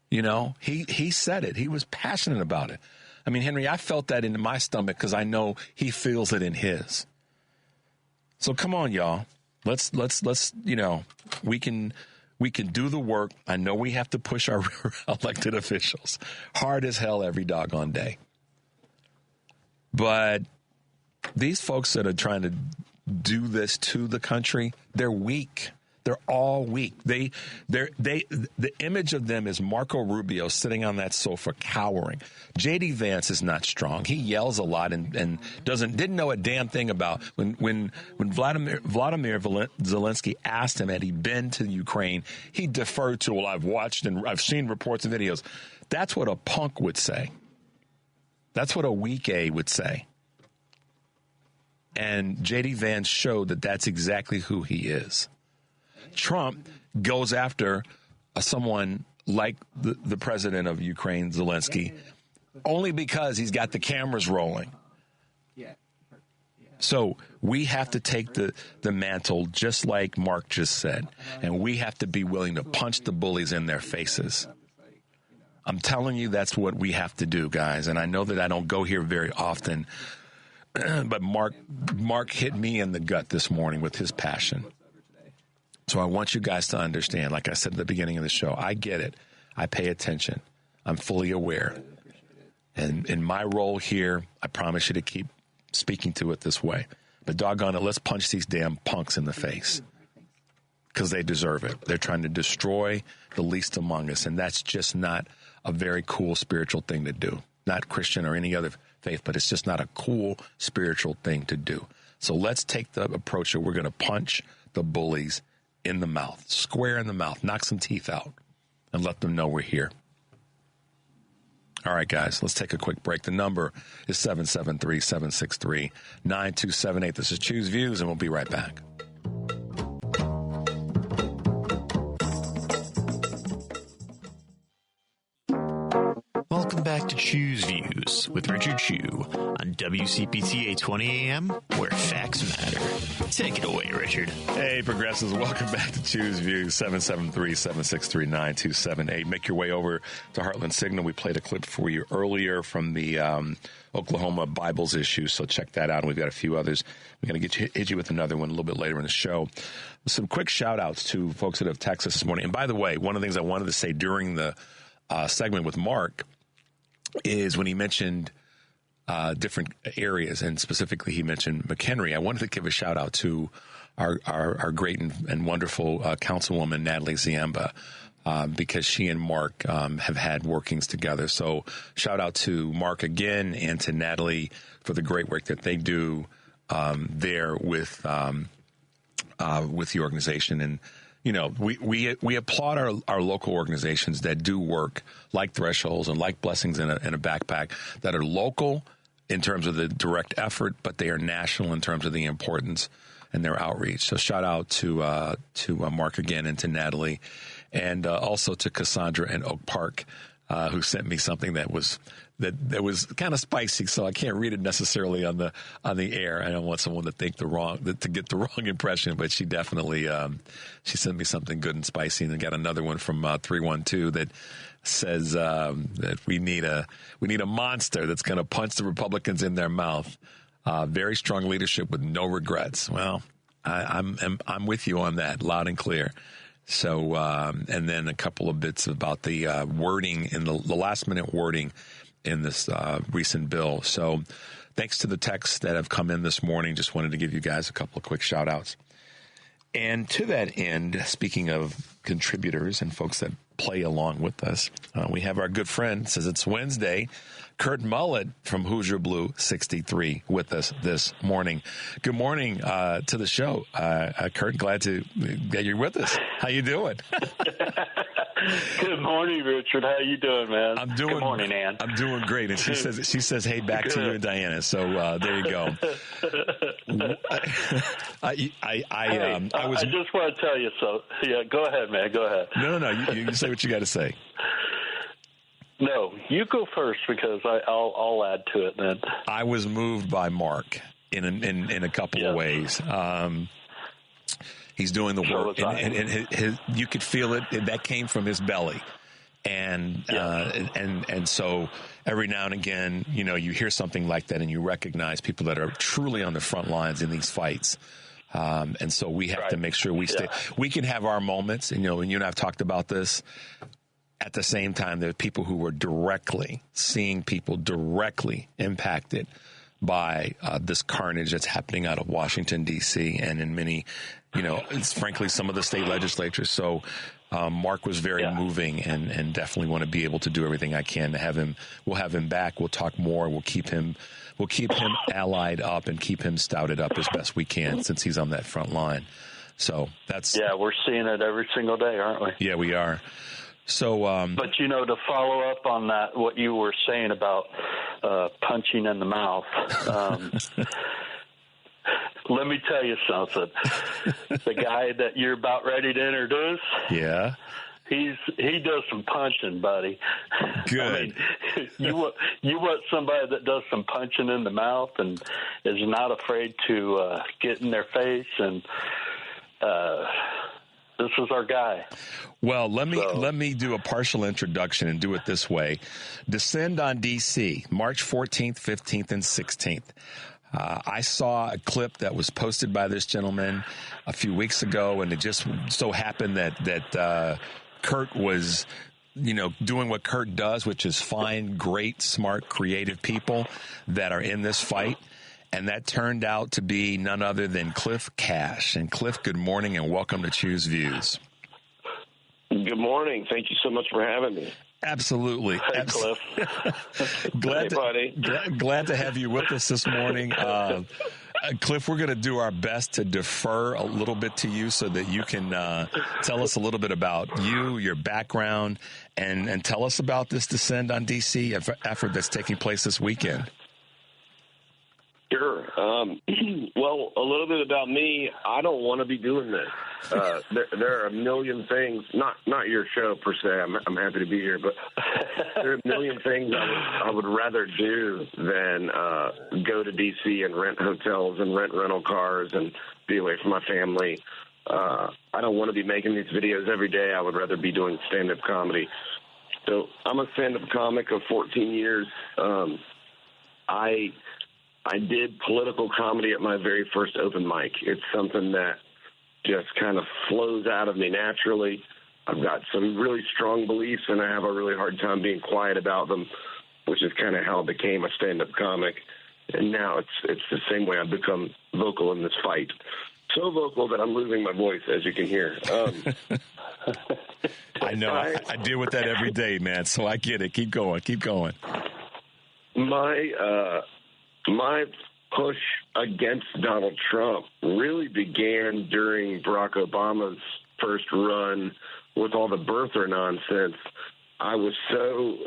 You know, he said it. He was passionate about it. I mean, Henry, I felt that in my stomach because I know he feels it in his. So come on, y'all. Let's you know, we can do the work. I know we have to push our elected officials hard as hell every doggone day. But these folks that are trying to do this to the country, they're weak. They're all weak. The image of them is Marco Rubio sitting on that sofa cowering. J.D. Vance is not strong. He yells a lot and didn't know a damn thing about when Vladimir Zelensky asked him had he been to Ukraine, he deferred to, well, I've watched and I've seen reports and videos. That's what a punk would say. That's what a weak A would say. And J.D. Vance showed that that's exactly who he is. Trump goes after someone like the president of Ukraine, Zelensky, only because he's got the cameras rolling. So we have to take the mantle, just like Mark just said, and we have to be willing to punch the bullies in their faces. I'm telling you, that's what we have to do, guys. And I know that I don't go here very often, but Mark hit me in the gut this morning with his passion. So I want you guys to understand, like I said at the beginning of the show, I get it. I pay attention. I'm fully aware. And in my role here, I promise you to keep speaking to it this way. But doggone it, let's punch these damn punks in the face because they deserve it. They're trying to destroy the least among us, and that's just not a very cool spiritual thing to do. Not Christian or any other faith, but it's just not a cool spiritual thing to do. So let's take the approach that we're going to punch the bullies in the mouth, square in the mouth, knock some teeth out, and let them know we're here. All right, guys, let's take a quick break. The number is 773-763-9278. This is Choose Views, and we'll be right back. Welcome back to Choose Views with Richard Chew on WCPT 820 AM, where facts matter. Take it away, Richard. Hey, progressives, welcome back to Choose Views, 773-763-9278. Make your way over to Heartland Signal. We played a clip for you earlier from the Oklahoma Bibles issue, so check that out. And we've got a few others. We're going to hit you with another one a little bit later in the show. Some quick shout-outs to folks that have texted us this morning. And by the way, one of the things I wanted to say during the segment with Mark is when he mentioned different areas, and specifically he mentioned McHenry. I wanted to give a shout out to our great and wonderful councilwoman, Natalie Ziemba, because she and Mark have had workings together. So shout out to Mark again and to Natalie for the great work that they do there with the organization. And you know, we applaud our local organizations that do work like Thresholds and like Blessings in a Backpack that are local in terms of the direct effort, but they are national in terms of the importance and their outreach. So shout out to Mark again and to Natalie, and also to Cassandra and Oak Park who sent me something that was kind of spicy, so I can't read it necessarily on the air. I don't want someone to think to get the wrong impression, but she definitely she sent me something good and spicy, and I got another one from 312 that says that we need a monster that's going to punch the Republicans in their mouth. Very strong leadership with no regrets. Well, I'm with you on that, loud and clear. So, and then a couple of bits about the wording in the last minute wording in this recent bill. So, thanks to the texts that have come in this morning. Just wanted to give you guys a couple of quick shout outs. And to that end, speaking of contributors and folks that play along with us, we have our good friend, says it's Wednesday, Kurt Mullett from Hoosier Blue 63 with us this morning. Good morning to the show. Kurt, glad that you're with us. How you doing? Good morning, Richard. How you doing, man? I'm doing. Good morning, Ann. I'm doing great. And she says, hey, back to you and Diana. So there you go. I just want to tell you so. Yeah, go ahead, man. Go ahead. No. You say what you got to say. No, you go first because I'll add to it then. I was moved by Mark in a couple of ways. He's doing the work, and you could feel it. That came from his belly, and so every now and again, you hear something like that, and you recognize people that are truly on the front lines in these fights. And so we have to make sure we stay. We can have our moments, and you and I've talked about this. At the same time, there are people who are directly seeing people directly impacted by this carnage that's happening out of Washington, D.C. and in many, it's frankly some of the state legislatures. So Mark was very moving and definitely want to be able to do everything I can to have him. We'll have him back. We'll talk more. We'll keep him allied up and keep him stouted up as best we can since he's on that front line. So that's. Yeah, we're seeing it every single day, aren't we? Yeah, we are. So, but to follow up on that, what you were saying about punching in the mouth, let me tell you something. The guy that you're about ready to introduce, he does some punching, buddy. Good. I mean, you want somebody that does some punching in the mouth and is not afraid to get in their face and. This is our guy. Well, let me do a partial introduction and do it this way. Descend on D.C., March 14th, 15th, and 16th. I saw a clip that was posted by this gentleman a few weeks ago, and it just so happened that Kurt was, doing what Kurt does, which is find great, smart, creative people that are in this fight. And that turned out to be none other than Cliff Cash. And Cliff, good morning and welcome to Choose Views. Good morning. Thank you so much for having me. Absolutely. Hey, Cliff. Glad to have you with us this morning. Cliff, we're going to do our best to defer a little bit to you so that you can tell us a little bit about you, your background, and tell us about this Descend on D.C. effort that's taking place this weekend. Sure. Well, a little bit about me. I don't want to be doing this. There are a million things, not your show per se. I'm happy to be here, but there are a million things I would rather do than go to D.C. and rent hotels and rent rental cars and be away from my family. I don't want to be making these videos every day. I would rather be doing stand-up comedy. So I'm a stand-up comic of 14 years. I did political comedy at my very first open mic. It's something that just kind of flows out of me naturally. I've got some really strong beliefs, and I have a really hard time being quiet about them, which is kind of how I became a stand-up comic. And now it's the same way I've become vocal in this fight. So vocal that I'm losing my voice, as you can hear. I know. I deal with that every day, man, so I get it. Keep going. My push against Donald Trump really began during Barack Obama's first run with all the birther nonsense. I was so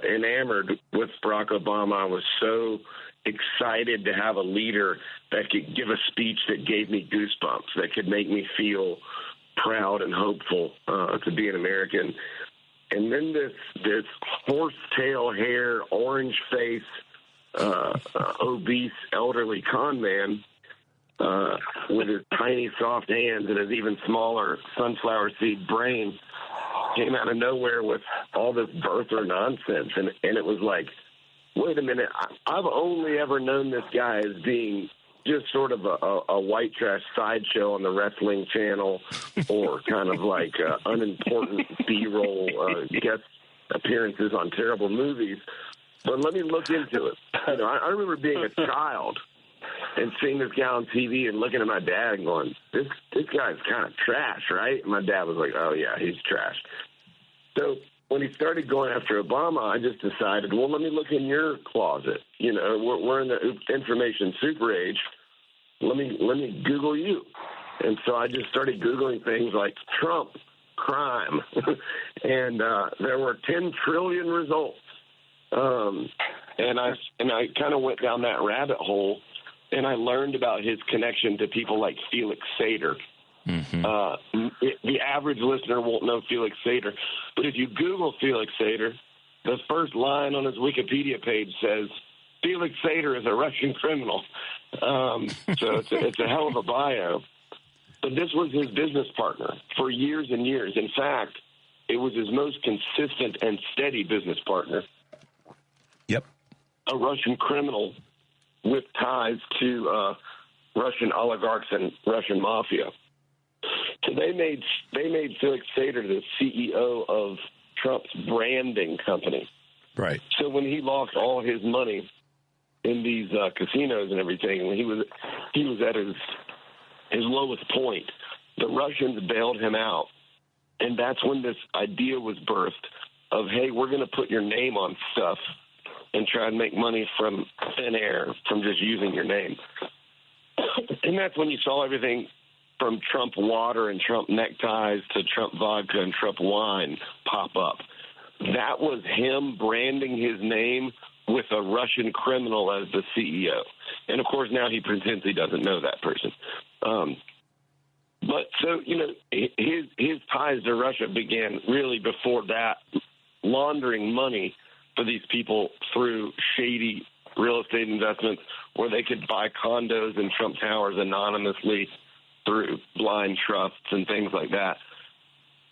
enamored with Barack Obama. I was so excited to have a leader that could give a speech that gave me goosebumps, that could make me feel proud and hopeful to be an American. And then this horsetail hair, orange face, obese, elderly con man with his tiny, soft hands and his even smaller sunflower seed brain came out of nowhere with all this birther nonsense. And it was like, wait a minute, I've only ever known this guy as being just sort of a white trash sideshow on the wrestling channel or kind of like unimportant B-roll guest appearances on terrible movies. But let me look into it. You know, I remember being a child and seeing this guy on TV and looking at my dad and going, this guy's kind of trash, right? And my dad was like, oh, yeah, he's trash. So when he started going after Obama, I just decided, well, let me look in your closet. You know, we're in the information super age. Let me Google you. And so I just started Googling things like Trump, crime, and there were 10 trillion results. And I kind of went down that rabbit hole, and I learned about his connection to people like Felix Sater. Mm-hmm. The average listener won't know Felix Sater, but if you Google Felix Sater, the first line on his Wikipedia page says, Felix Sater is a Russian criminal. So it's a hell of a bio. But this was his business partner for years and years. In fact, it was his most consistent and steady business partner. Yep. A Russian criminal with ties to Russian oligarchs and Russian mafia. So they made Felix Sater the CEO of Trump's branding company. Right. So when he lost all his money in these casinos and everything, when he was at his lowest point, the Russians bailed him out, and that's when this idea was birthed of, hey, we're going to put your name on stuff and try and make money from thin air from just using your name. And that's when you saw everything from Trump water and Trump neckties to Trump vodka and Trump wine pop up. That was him branding his name with a Russian criminal as the CEO. And, of course, now he pretends he doesn't know that person. But so, you know, his ties to Russia began really before that, laundering money for these people through shady real estate investments where they could buy condos in Trump Towers anonymously through blind trusts and things like that.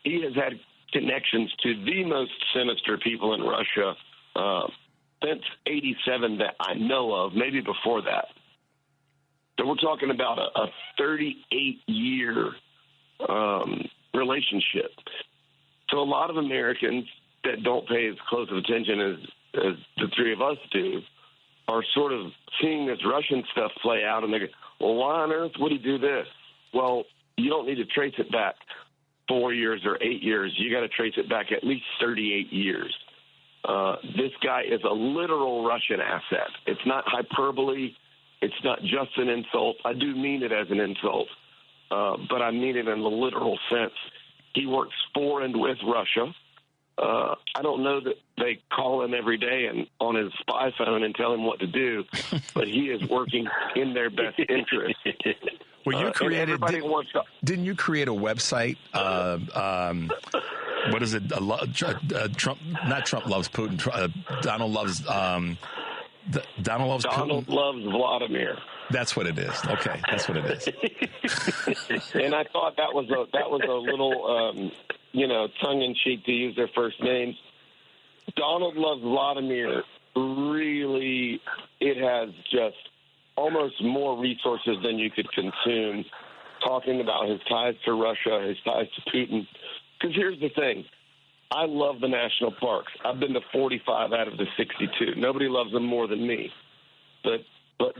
He has had connections to the most sinister people in Russia since 87 that I know of, maybe before that. So we're talking about a 38-year relationship. So a lot of Americans that don't pay as close of attention as the three of us do are sort of seeing this Russian stuff play out, and they go, well, why on earth would he do this? Well, you don't need to trace it back 4 years or 8 years. You got to trace it back at least 38 years. This guy is a literal Russian asset. It's not hyperbole. It's not just an insult. I do mean it as an insult, but I mean it in the literal sense. He works for and with Russia. I don't know that they call him every day and on his spy phone and tell him what to do, but he is working in their best interest. Well, you created. Didn't you create a website? What is it? Trump, not Trump loves Putin. Donald loves. Donald loves Putin. Donald loves Vladimir. That's what it is. Okay, that's what it is. And I thought that was a little, tongue-in-cheek to use their first names. Donald loves Vladimir. Really, it has just almost more resources than you could consume, talking about his ties to Russia, his ties to Putin. Because here's the thing. I love the national parks. I've been to 45 out of the 62. Nobody loves them more than me. But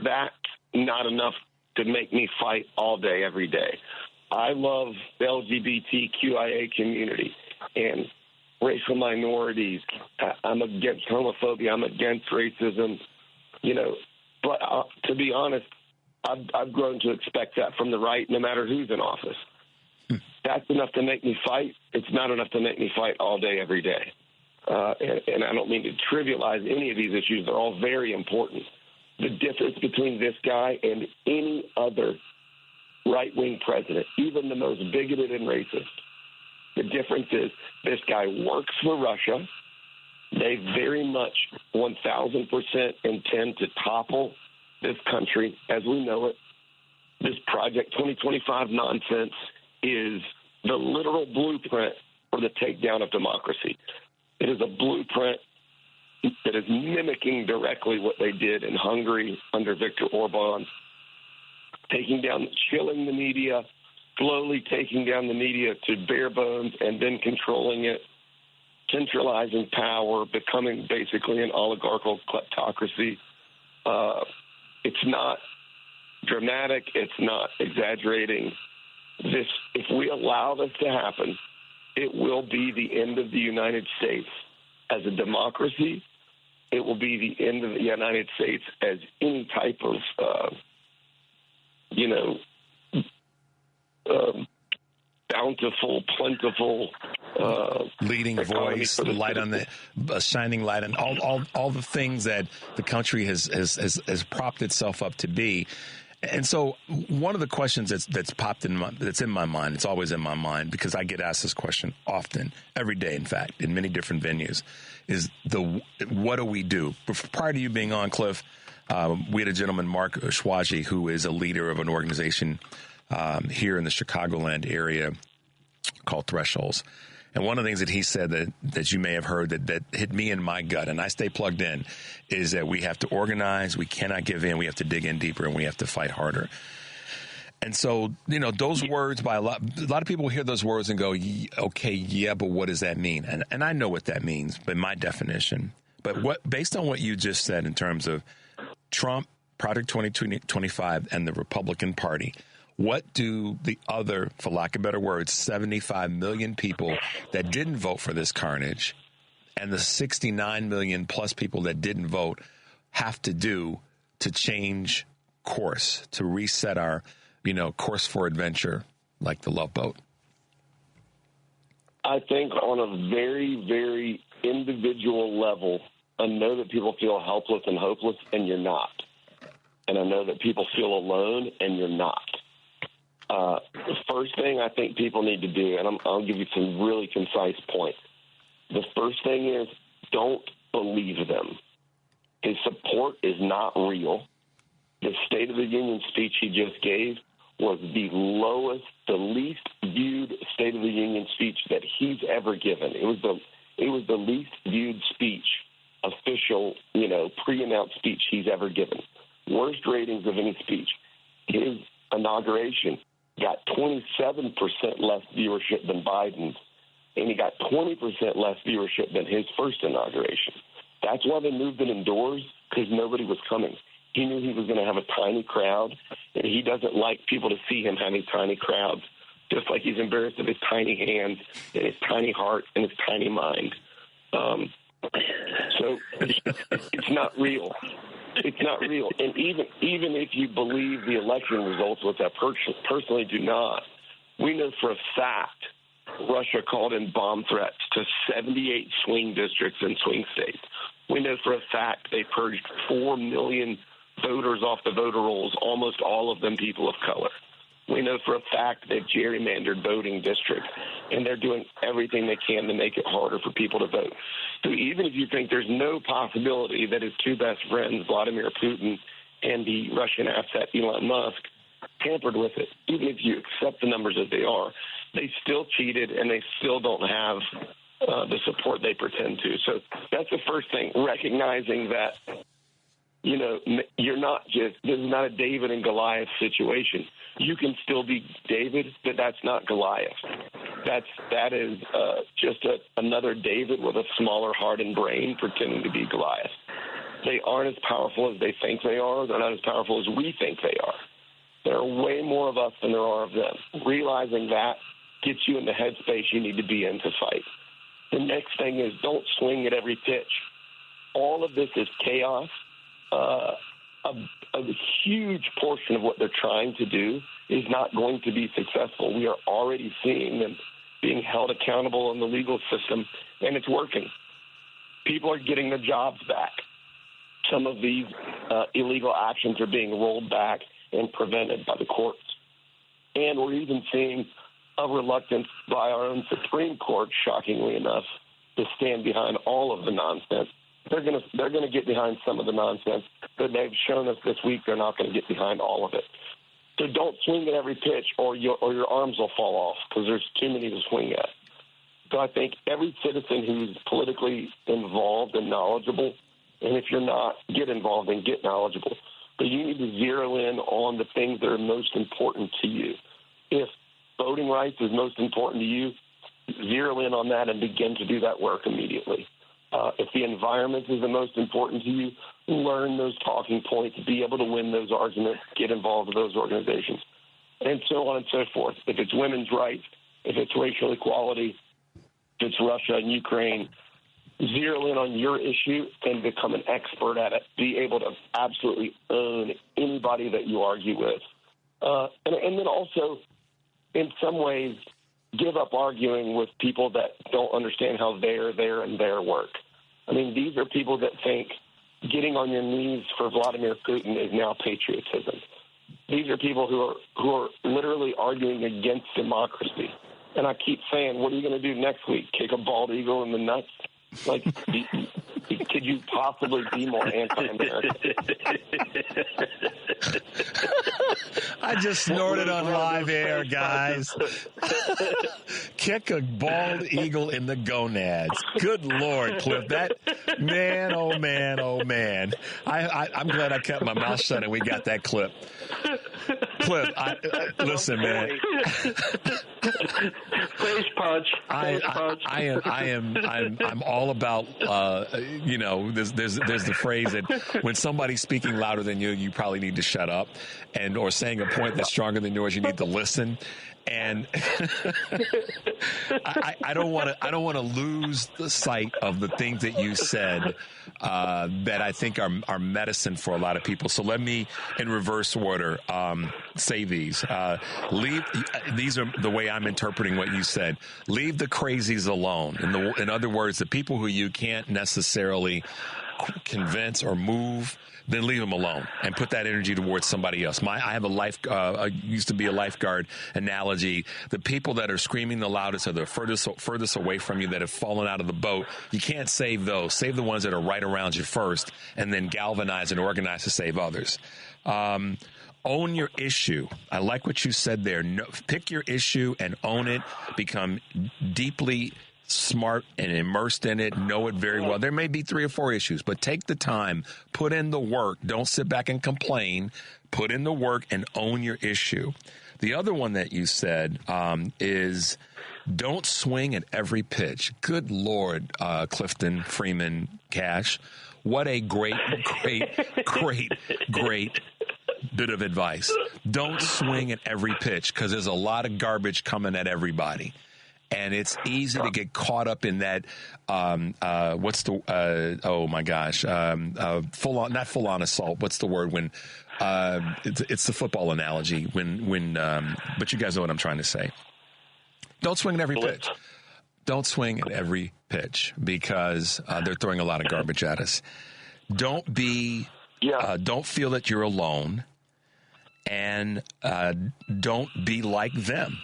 that's not enough to make me fight all day, every day. I love the LGBTQIA community and racial minorities. I'm against homophobia. I'm against racism. But to be honest, I've grown to expect that from the right, no matter who's in office. That's enough to make me fight. It's not enough to make me fight all day, every day. And I don't mean to trivialize any of these issues. They're all very important. The difference between this guy and any other right-wing president, even the most bigoted and racist, The difference is this guy works for Russia. They very much 1,000% intend to topple this country as we know it. This Project 2025 nonsense is the literal blueprint for the takedown of democracy. It is a blueprint that is mimicking directly what they did in Hungary under Viktor Orban, chilling the media, slowly taking down the media to bare bones, and then controlling it, centralizing power, becoming basically an oligarchical kleptocracy. It's not dramatic. It's not exaggerating. If we allow this to happen, it will be the end of the United States as a democracy. It will be the end of the United States as any type of, bountiful, plentiful, leading voice, shining light on all the things that the country has propped itself up to be. And so one of the questions that's popped that's in my mind, it's always in my mind because I get asked this question often, every day, in fact, in many different venues, is what do we do? Prior to you being on, Cliff, we had a gentleman, Mark Schwaji, who is a leader of an organization here in the Chicagoland area called Thresholds. And one of the things that he said that you may have heard that hit me in my gut, and I stay plugged in, is that we have to organize, we cannot give in, we have to dig in deeper, and we have to fight harder. And so, those words by a lot of people hear those words and go, okay, yeah, but what does that mean? And I know what that means, by my definition. But based on what you just said in terms of Trump, Project 2025, and the Republican Party, what do the other, for lack of better words, 75 million people that didn't vote for this carnage and the 69 million plus people that didn't vote have to do to change course, to reset our, course for adventure like the Love Boat? I think on a very, very individual level, I know that people feel helpless and hopeless, and you're not. And I know that people feel alone, and you're not. The first thing I think people need to do, and I'll give you some really concise points. The first thing is don't believe them. His support is not real. The State of the Union speech he just gave was the lowest, the least viewed State of the Union speech that he's ever given. It was the least viewed speech, official, pre-announced speech he's ever given. Worst ratings of any speech. His inauguration got 27% less viewership than Biden's, and he got 20% less viewership than his first inauguration. That's why they moved it indoors, because nobody was coming. He knew he was going to have a tiny crowd, and he doesn't like people to see him having tiny crowds, just like he's embarrassed of his tiny hands and his tiny heart and his tiny mind. So it's not real. It's not real. And even if you believe the election results, which I personally do not, we know for a fact Russia called in bomb threats to 78 swing districts and swing states. We know for a fact they purged 4 million voters off the voter rolls, almost all of them people of color. We know for a fact they've gerrymandered voting districts, and they're doing everything they can to make it harder for people to vote. So even if you think there's no possibility that his two best friends, Vladimir Putin and the Russian asset Elon Musk, tampered with it, even if you accept the numbers as they are, they still cheated, and they still don't have the support they pretend to. So that's the first thing, recognizing that, you're not this is not a David and Goliath situation. You can still be David, but that's not Goliath. That is just another David with a smaller heart and brain pretending to be Goliath. They aren't as powerful as they think they are. They're not as powerful as we think they are. There are way more of us than there are of them. Realizing that gets you in the headspace you need to be in to fight. The next thing is don't swing at every pitch. All of this is chaos. A huge portion of what they're trying to do is not going to be successful. We are already seeing them being held accountable in the legal system, and it's working. People are getting their jobs back. Some of these illegal actions are being rolled back and prevented by the courts. And we're even seeing a reluctance by our own Supreme Court, shockingly enough, to stand behind all of the nonsense. They're gonna get behind some of the nonsense, but they've shown us this week they're not going to get behind all of it. So don't swing at every pitch, or your arms will fall off because there's too many to swing at. So I think every citizen who's politically involved and knowledgeable, and if you're not, get involved and get knowledgeable. But you need to zero in on the things that are most important to you. If voting rights is most important to you, zero in on that and begin to do that work immediately. If the environment is the most important to you, learn those talking points, be able to win those arguments, get involved with those organizations, and so on and so forth. If it's women's rights, if it's racial equality, if it's Russia and Ukraine, zero in on your issue and become an expert at it. Be able to absolutely own anybody that you argue with. And then also, in some ways, give up arguing with people that don't understand how their work. I mean, these are people that think getting on your knees for Vladimir Putin is now patriotism. These are people who are literally arguing against democracy. And I keep saying, what are you going to do next week? Kick a bald eagle in the nuts? Like, could you possibly be more anti-American? I just snorted on live air, guys. Kick a bald eagle in the gonads. Good Lord, Cliff. That, man, oh, man, oh, man. I'm glad I kept my mouth shut and we got that clip. Cliff, listen, man. Face punch. I'm all about, there's the phrase that when somebody's speaking louder than you, you probably need to shut up, or saying a point that's stronger than yours, you need to listen. And I don't want to lose the sight of the things that you said that I think are medicine for a lot of people. So let me, in reverse order, say these. These are the way I'm interpreting what you said. Leave the crazies alone. In other words, the people who you can't necessarily convince or move, then leave them alone and put that energy towards somebody else. I have I used to be a lifeguard analogy. The people that are screaming the loudest are the furthest away from you, that have fallen out of the boat. You can't save those. Save the ones that are right around you first, and then galvanize and organize to save others. Own your issue. I like what you said there. Pick your issue and own it. Become deeply smart and immersed in it, know it very well. There may be 3 or 4 issues, but take the time, put in the work. Don't sit back and complain. Put in the work and own your issue. The other one that you said is don't swing at every pitch. Good Lord, Clifton Freeman Cash. What a great bit of advice. Don't swing at every pitch, because there's a lot of garbage coming at everybody. And it's easy to get caught up in that, not full on assault. What's the word when, it's the football analogy but you guys know what I'm trying to say. Don't swing at every pitch. Don't swing at every pitch, because they're throwing a lot of garbage at us. Don't feel that you're alone, and don't be like them.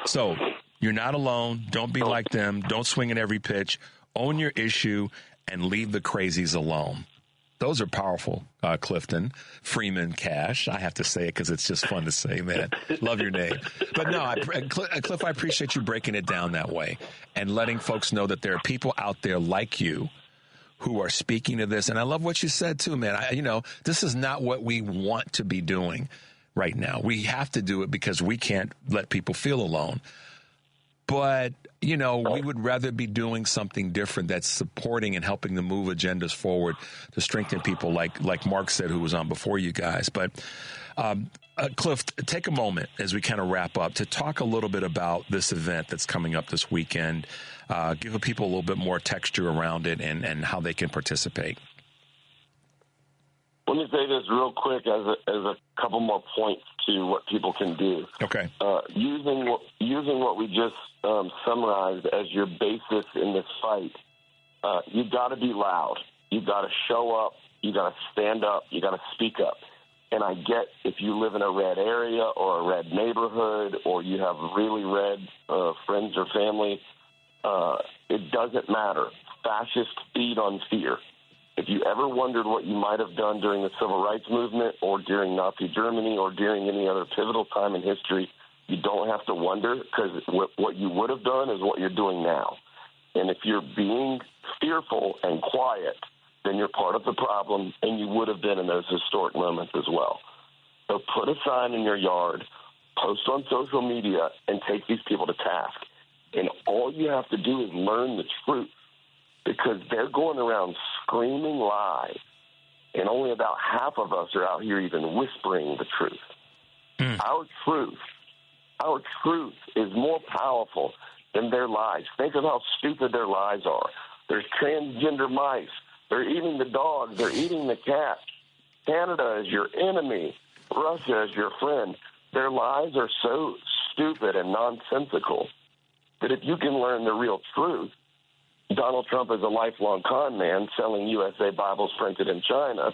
So, you're not alone. Don't be like them. Don't swing at every pitch. Own your issue and leave the crazies alone. Those are powerful, Clifton Freeman Cash. I have to say it because it's just fun to say, man. Love your name. But no, Cliff, I appreciate you breaking it down that way and letting folks know that there are people out there like you who are speaking to this. And I love what you said, too, man. This is not what we want to be doing right now. We have to do it because we can't let people feel alone. But, we would rather be doing something different that's supporting and helping to move agendas forward to strengthen people like Mark said, who was on before you guys. But, Cliff, take a moment as we kind of wrap up to talk a little bit about this event that's coming up this weekend. Give the people a little bit more texture around it and how they can participate. Let me say this real quick as a couple more points to what people can do. Okay. Using what we just summarized as your basis in this fight, you got to be loud. You got to show up. You got to stand up. You got to speak up. And I get if you live in a red area or a red neighborhood or you have really red friends or family, it doesn't matter. Fascists feed on fear. If you ever wondered what you might have done during the Civil Rights Movement or during Nazi Germany or during any other pivotal time in history, you don't have to wonder, because what you would have done is what you're doing now. And if you're being fearful and quiet, then you're part of the problem, and you would have been in those historic moments as well. So put a sign in your yard, post on social media, and take these people to task. And all you have to do is learn the truth, because they're going around screaming lies, and only about half of us are out here even whispering the truth. Our truth is more powerful than their lies. Think of how stupid their lies are. There's transgender mice. They're eating the dog. They're eating the cat. Canada is your enemy. Russia is your friend. Their lies are so stupid and nonsensical that if you can learn the real truth, Donald Trump is a lifelong con man selling USA Bibles printed in China.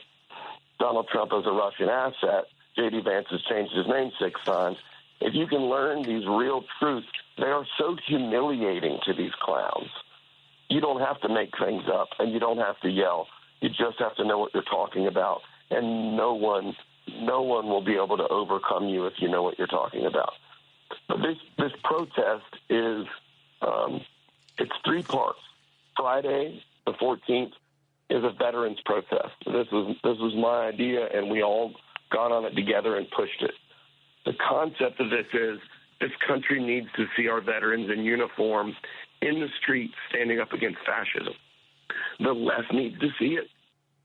Donald Trump is a Russian asset. J.D. Vance has changed his name 6 times. If you can learn these real truths, they are so humiliating to these clowns. You don't have to make things up, and you don't have to yell. You just have to know what you're talking about, and no one will be able to overcome you if you know what you're talking about. But this protest is it's 3 parts. Friday, the 14th, is a veterans protest. This was my idea, and we all got on it together and pushed it. The concept of this is this country needs to see our veterans in uniform in the streets standing up against fascism. The left needs to see it,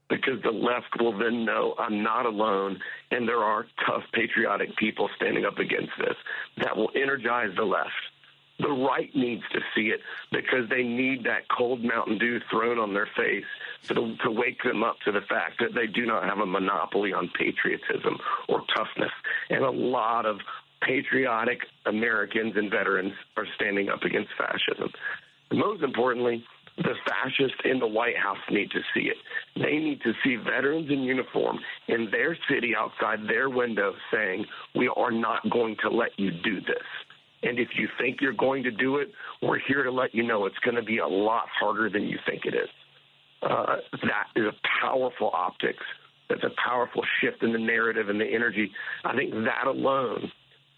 because the left will then know I'm not alone, and there are tough, patriotic people standing up against this. That will energize the left. The right needs to see it, because they need that cold Mountain Dew thrown on their face to wake them up to the fact that they do not have a monopoly on patriotism or toughness. And a lot of patriotic Americans and veterans are standing up against fascism. And most importantly, the fascists in the White House need to see it. They need to see veterans in uniform in their city outside their window saying, we are not going to let you do this. And if you think you're going to do it, we're here to let you know it's going to be a lot harder than you think it is. That is a powerful optics. That's a powerful shift in the narrative and the energy. I think that alone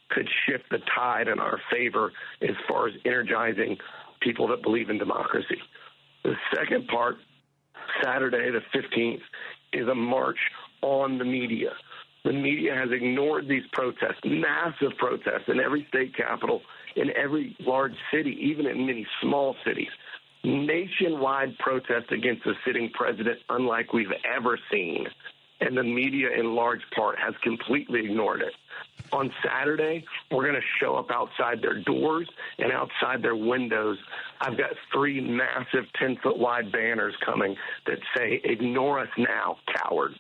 could shift the tide in our favor as far as energizing people that believe in democracy. The second part, Saturday the 15th, is a march on the media. The media has ignored these protests, massive protests in every state capital, in every large city, even in many small cities. Nationwide protest against the sitting president, unlike we've ever seen. And the media, in large part, has completely ignored it. On Saturday, we're going to show up outside their doors and outside their windows. I've got 3 massive 10-foot-wide banners coming that say, ignore us now, cowards.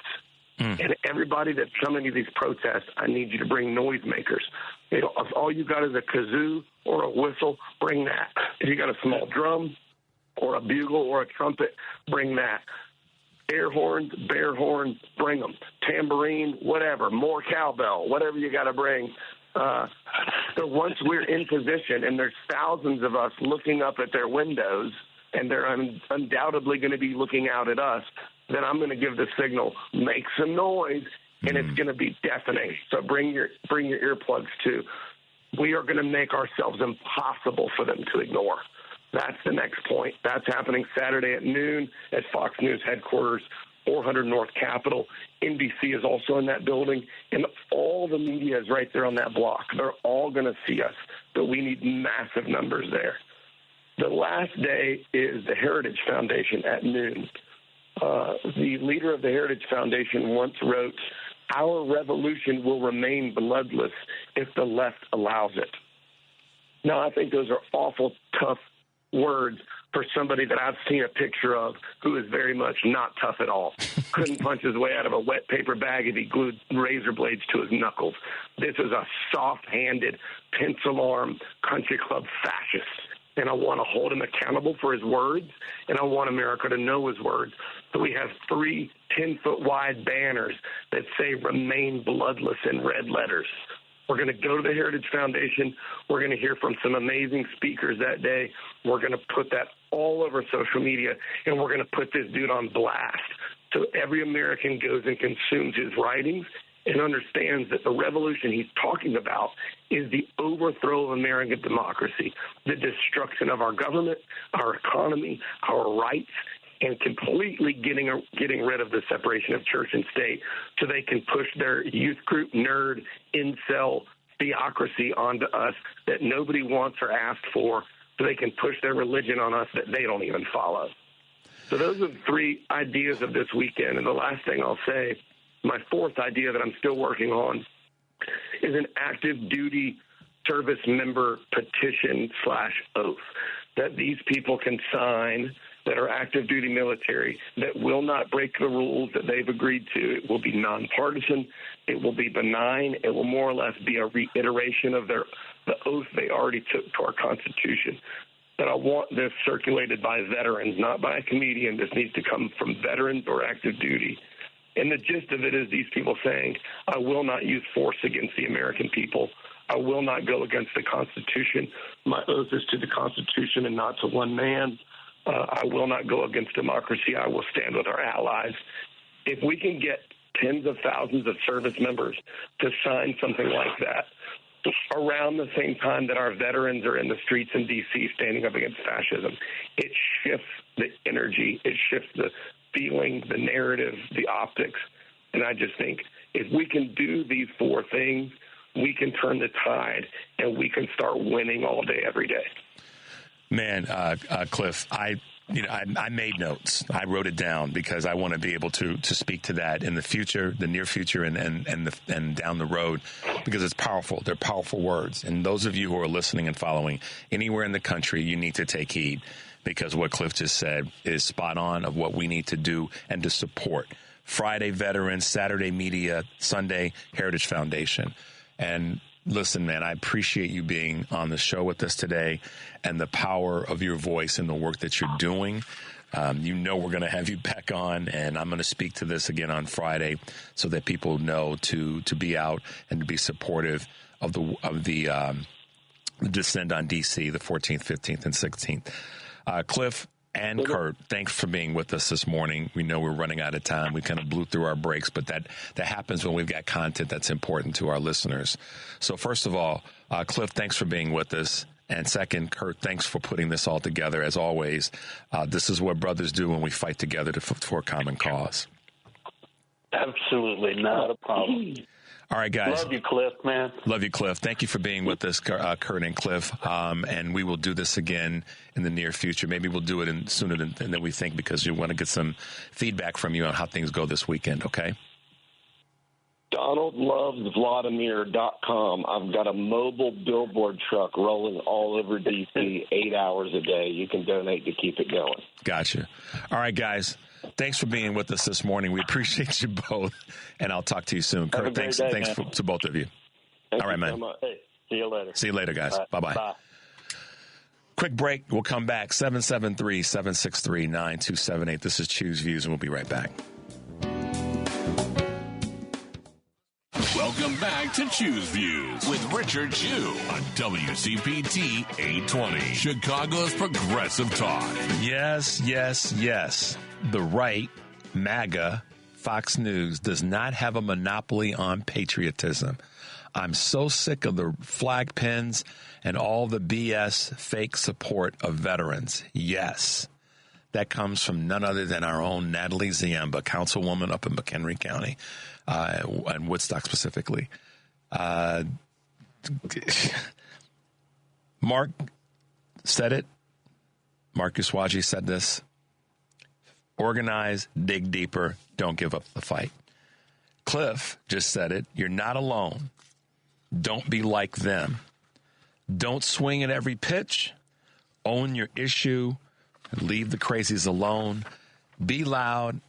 And everybody that's coming to these protests, I need you to bring noisemakers. If all you got is a kazoo or a whistle, bring that. If you got a small drum or a bugle or a trumpet, bring that. Air horns, bear horns, bring them. Tambourine, whatever, more cowbell, whatever you got to bring. So once we're in position and there's thousands of us looking up at their windows, and they're undoubtedly going to be looking out at us, then I'm going to give the signal, make some noise, and it's going to be deafening. So bring your earplugs too. We are going to make ourselves impossible for them to ignore. That's the next point. That's happening Saturday at noon at Fox News headquarters, 400 North Capitol. NBC is also in that building, and all the media is right there on that block. They're all going to see us, but we need massive numbers there. The last day is the Heritage Foundation at noon. The leader of the Heritage Foundation once wrote, "Our revolution will remain bloodless if the left allows it." Now, I think those are awful tough words for somebody that I've seen a picture of who is very much not tough at all. Couldn't punch his way out of a wet paper bag if he glued razor blades to his knuckles. This is a soft-handed, pencil-arm country club fascist. and I want to hold him accountable for his words, and I want America to know his words. So we have 3 10-foot-wide banners that say "Remain Bloodless" in red letters. We're going to go to the Heritage Foundation. We're going to hear from some amazing speakers that day. We're going to put that all over social media, and we're going to put this dude on blast so every American goes and consumes his writings and understands that the revolution he's talking about is the overthrow of American democracy, the destruction of our government, our economy, our rights, and completely getting rid of the separation of church and state so they can push their youth group nerd incel theocracy onto us that nobody wants or asked for, so they can push their religion on us that they don't even follow. So those are the 3 ideas of this weekend. And the last thing I'll say, my 4th idea that I'm still working on is an active duty service member petition/oath that these people can sign that are active duty military that will not break the rules that they've agreed to. It will be nonpartisan. It will be benign. It will more or less be a reiteration of the oath they already took to our Constitution. But I want this circulated by veterans, not by a comedian. This needs to come from veterans or active duty. And the gist of it is these people saying, I will not use force against the American people. I will not go against the Constitution. My oath is to the Constitution and not to one man. I will not go against democracy. I will stand with our allies. If we can get tens of thousands of service members to sign something like that around the same time that our veterans are in the streets in D.C. standing up against fascism, it shifts the energy. It shifts the feeling, the narrative, the optics. And I just think if we can do these 4 things, we can turn the tide and we can start winning all day, every day. Man, Cliff, I made notes. I wrote it down because I want to be able to speak to that in the future, the near future, and down the road, because it's powerful. They're powerful words. And those of you who are listening and following anywhere in the country, you need to take heed, because what Cliff just said is spot on of what we need to do and to support. Friday, Veterans, Saturday, Media, Sunday, Heritage Foundation. And listen, man, I appreciate you being on the show with us today and the power of your voice and the work that you're doing. We're going to have you back on, and I'm going to speak to this again on Friday so that people know to be out and to be supportive of the descent on D.C. the 14th, 15th, and 16th. Cliff and Kurt, thanks for being with us this morning. We know we're running out of time. We kind of blew through our breaks, but that happens when we've got content that's important to our listeners. So first of all, Cliff, thanks for being with us. And second, Kurt, thanks for putting this all together. As always, this is what brothers do when we fight together for a common cause. Absolutely, not a problem. All right, guys. Love you, Cliff, man. Love you, Cliff. Thank you for being with us, Kurt and Cliff. And we will do this again in the near future. Maybe we'll do it sooner than we think, because you want to get some feedback from you on how things go this weekend, okay? DonaldLovesVladimir.com. I've got a mobile billboard truck rolling all over D.C. 8 hours a day. You can donate to keep it going. Gotcha. All right, guys. Thanks for being with us this morning. We appreciate you both, and I'll talk to you soon. Kurt, thanks to both of you. Thank all right, you man. So much. Hey, see you later. See you later, guys. Right. Bye-bye. Bye. Quick break. We'll come back. 773-763-9278. This is Choose Views, and we'll be right back. Welcome back to Choose Views with Richard Chu on WCPT 820, Chicago's Progressive Talk. Yes, yes, yes. The right, MAGA, Fox News, does not have a monopoly on patriotism. I'm so sick of the flag pins and all the BS fake support of veterans. Yes. That comes from none other than our own Natalie Ziemba, councilwoman up in McHenry County, and Woodstock specifically. Mark said it. Mark Uswaji said this. Organize, dig deeper, don't give up the fight. Cliff just said it. You're not alone. Don't be like them. Don't swing at every pitch. Own your issue. Leave the crazies alone. Be loud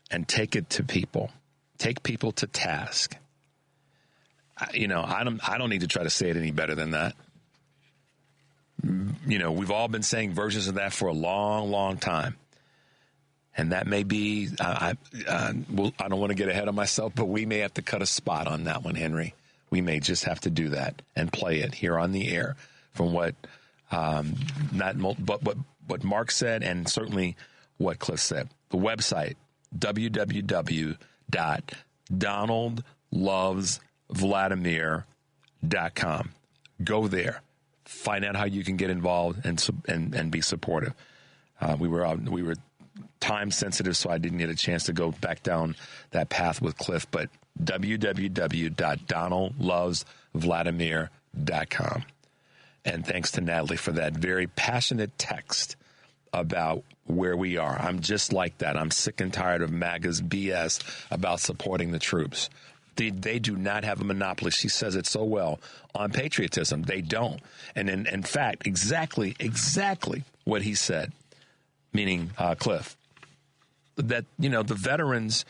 and take it to people. Take people to task. I don't need to try to say it any better than that. we've all been saying versions of that for a long, long time. And that may be, I don't want to get ahead of myself, but we may have to cut a spot on that one, Henry. We may just have to do that and play it here on the air from what what Mark said and certainly what Cliff said. The website, www.donaldlovesvladimir.com. Go there. Find out how you can get involved and be supportive. We were time sensitive, so I didn't get a chance to go back down that path with Cliff, but www.donaldlovesvladimir.com. And thanks to Natalie for that very passionate text about where we are. I'm just like that. I'm sick and tired of MAGA's BS about supporting the troops. They do not have a monopoly. She says it so well on patriotism. They don't. And in fact, exactly what he said, meaning Cliff, that, the veterans,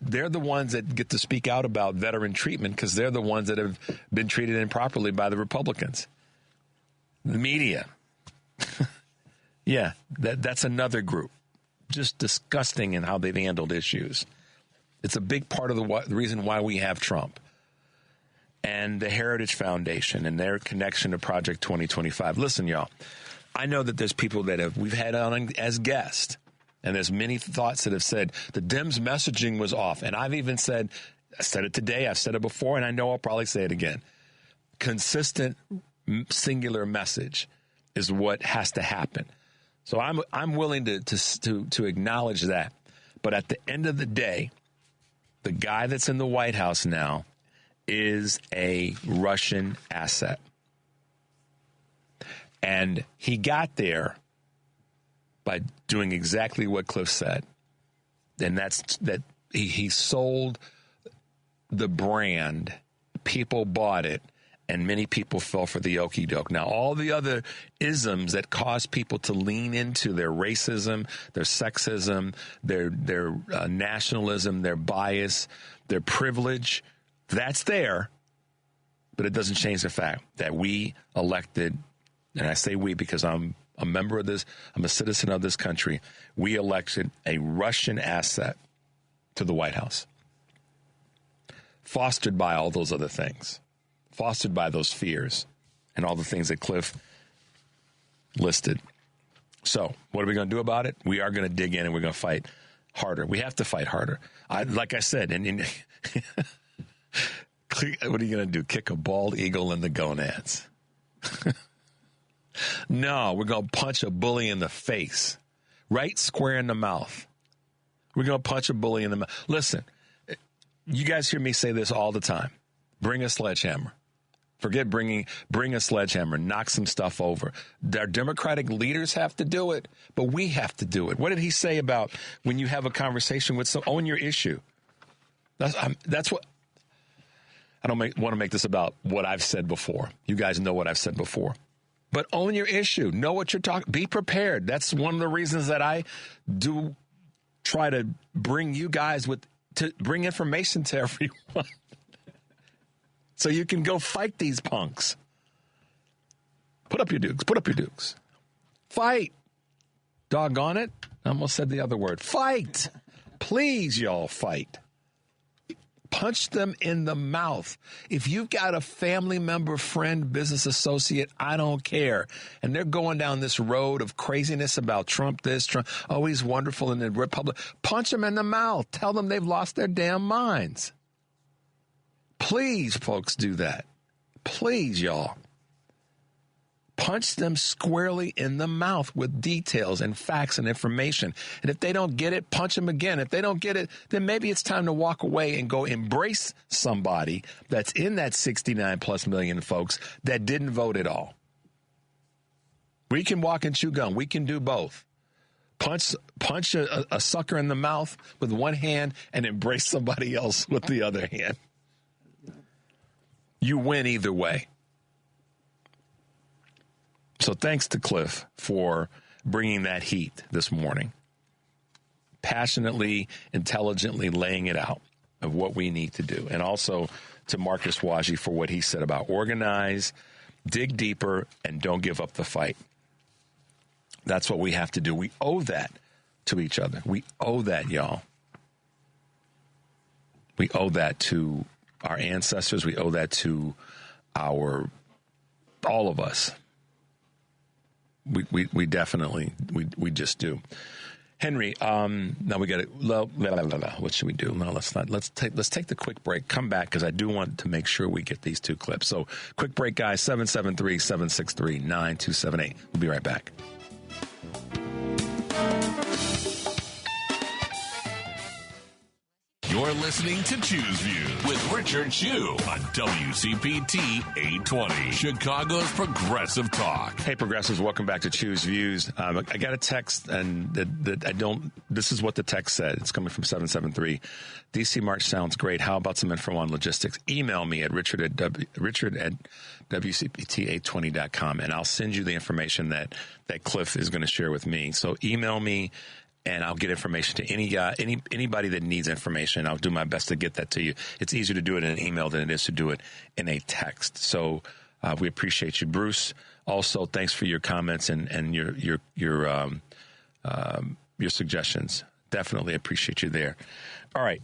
they're the ones that get to speak out about veteran treatment because they're the ones that have been treated improperly by the Republicans. The media. Yeah, that's another group. Just disgusting in how they've handled issues. It's a big part of the reason why we have Trump. And the Heritage Foundation and their connection to Project 2025. Listen, y'all, I know that there's people that we've had on as guests, and there's many thoughts that have said the Dems' messaging was off. And I've even said, I said it today, I've said it before, and I know I'll probably say it again. Consistent, singular message is what has to happen. So I'm willing to acknowledge that. But at the end of the day, the guy that's in the White House now is a Russian asset. And he got there by doing exactly what Cliff said. And that's that he sold the brand. People bought it. And many people fell for the okie doke. Now, all the other isms that cause people to lean into their racism, their sexism, their nationalism, their bias, their privilege, that's there. But it doesn't change the fact that we elected, and I say we because I'm a member of this, I'm a citizen of this country, we elected a Russian asset to the White House, fostered by all those other things. Fostered by those fears and all the things that Cliff listed. So what are we going to do about it? We are going to dig in and we're going to fight harder. We have to fight harder. Like I said, what are you going to do? Kick a bald eagle in the gonads? No, we're going to punch a bully in the face, right square in the mouth. We're going to punch a bully in the mouth. Listen, you guys hear me say this all the time. Bring a sledgehammer. Forget bring a sledgehammer, knock some stuff over. Our Democratic leaders have to do it, but we have to do it. What did he say about when you have a conversation with own your issue? That's what I don't want to make this about what I've said before. You guys know what I've said before. But own your issue. Know what you're talking. Be prepared. That's one of the reasons that I do try to bring you guys to bring information to everyone. So you can go fight these punks. Put up your dukes. Put up your dukes. Fight. Doggone it. I almost said the other word. Fight. Please, y'all, fight. Punch them in the mouth. If you've got a family member, friend, business associate, I don't care, and they're going down this road of craziness about Trump this, Trump, oh, he's wonderful in the Republic, punch them in the mouth. Tell them they've lost their damn minds. Please, folks, do that. Please, y'all. Punch them squarely in the mouth with details and facts and information. And if they don't get it, punch them again. If they don't get it, then maybe it's time to walk away and go embrace somebody that's in that 69 plus million folks that didn't vote at all. We can walk and chew gum. We can do both. Punch a sucker in the mouth with one hand and embrace somebody else with the other hand. You win either way. So thanks to Cliff for bringing that heat this morning. Passionately, intelligently laying it out of what we need to do. And also to Marcus Waji for what he said about organize dig deeper and don't give up the fight. That's what we have to do. We owe that to each other. We owe that, y'all. We owe that to our ancestors. We owe that to all of us. We definitely, we just do. Henry, now we got it. What should we do? No, let's take the quick break. Come back because I do want to make sure we get these two clips. So quick break, guys. 773-763-9278. We'll be right back. You're listening to Choose Views with Richard Chu on WCPT 820, Chicago's Progressive Talk. Hey, progressives, welcome back to Choose Views. I got a text, and this is what the text said. It's coming from 773. DC March sounds great. How about some info on logistics? Email me at richard at WCPT820.com, and I'll send you the information that Cliff is going to share with me. So email me, and I'll get information to anybody that needs information. I'll do my best to get that to you. It's easier to do it in an email than it is to do it in a text. So we appreciate you, Bruce. Also, thanks for your comments and your suggestions. Definitely appreciate you there. All right.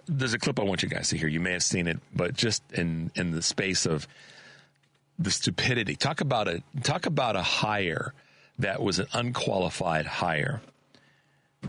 There's a clip I want you guys to hear. You may have seen it, but just in the space of the stupidity. Talk about a hire that was an unqualified hire.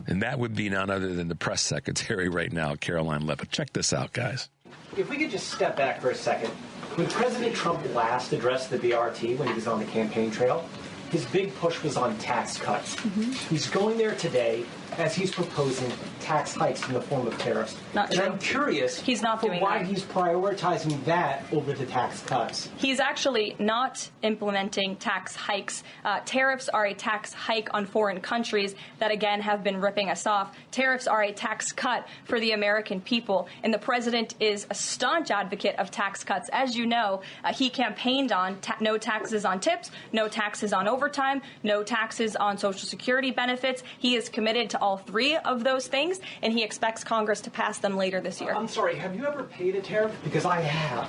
And that would be none other than the press secretary right now, Caroline Leavitt. Check this out, guys. If we could just step back for a second. When President Trump last addressed the BRT when he was on the campaign trail, his big push was on tax cuts. Mm-hmm. He's going there today as he's proposing tax hikes in the form of tariffs. Not true. I'm curious he's not doing why that. He's prioritizing that over the tax cuts. He's actually not implementing tax hikes. Tariffs are a tax hike on foreign countries that, again, have been ripping us off. Tariffs are a tax cut for the American people, and the president is a staunch advocate of tax cuts. As you know, he campaigned on no taxes on tips, no taxes on overtime, no taxes on Social Security benefits. He is committed to all three of those things, and he expects Congress to pass them later this year. I'm sorry, have you ever paid a tariff? Because I have.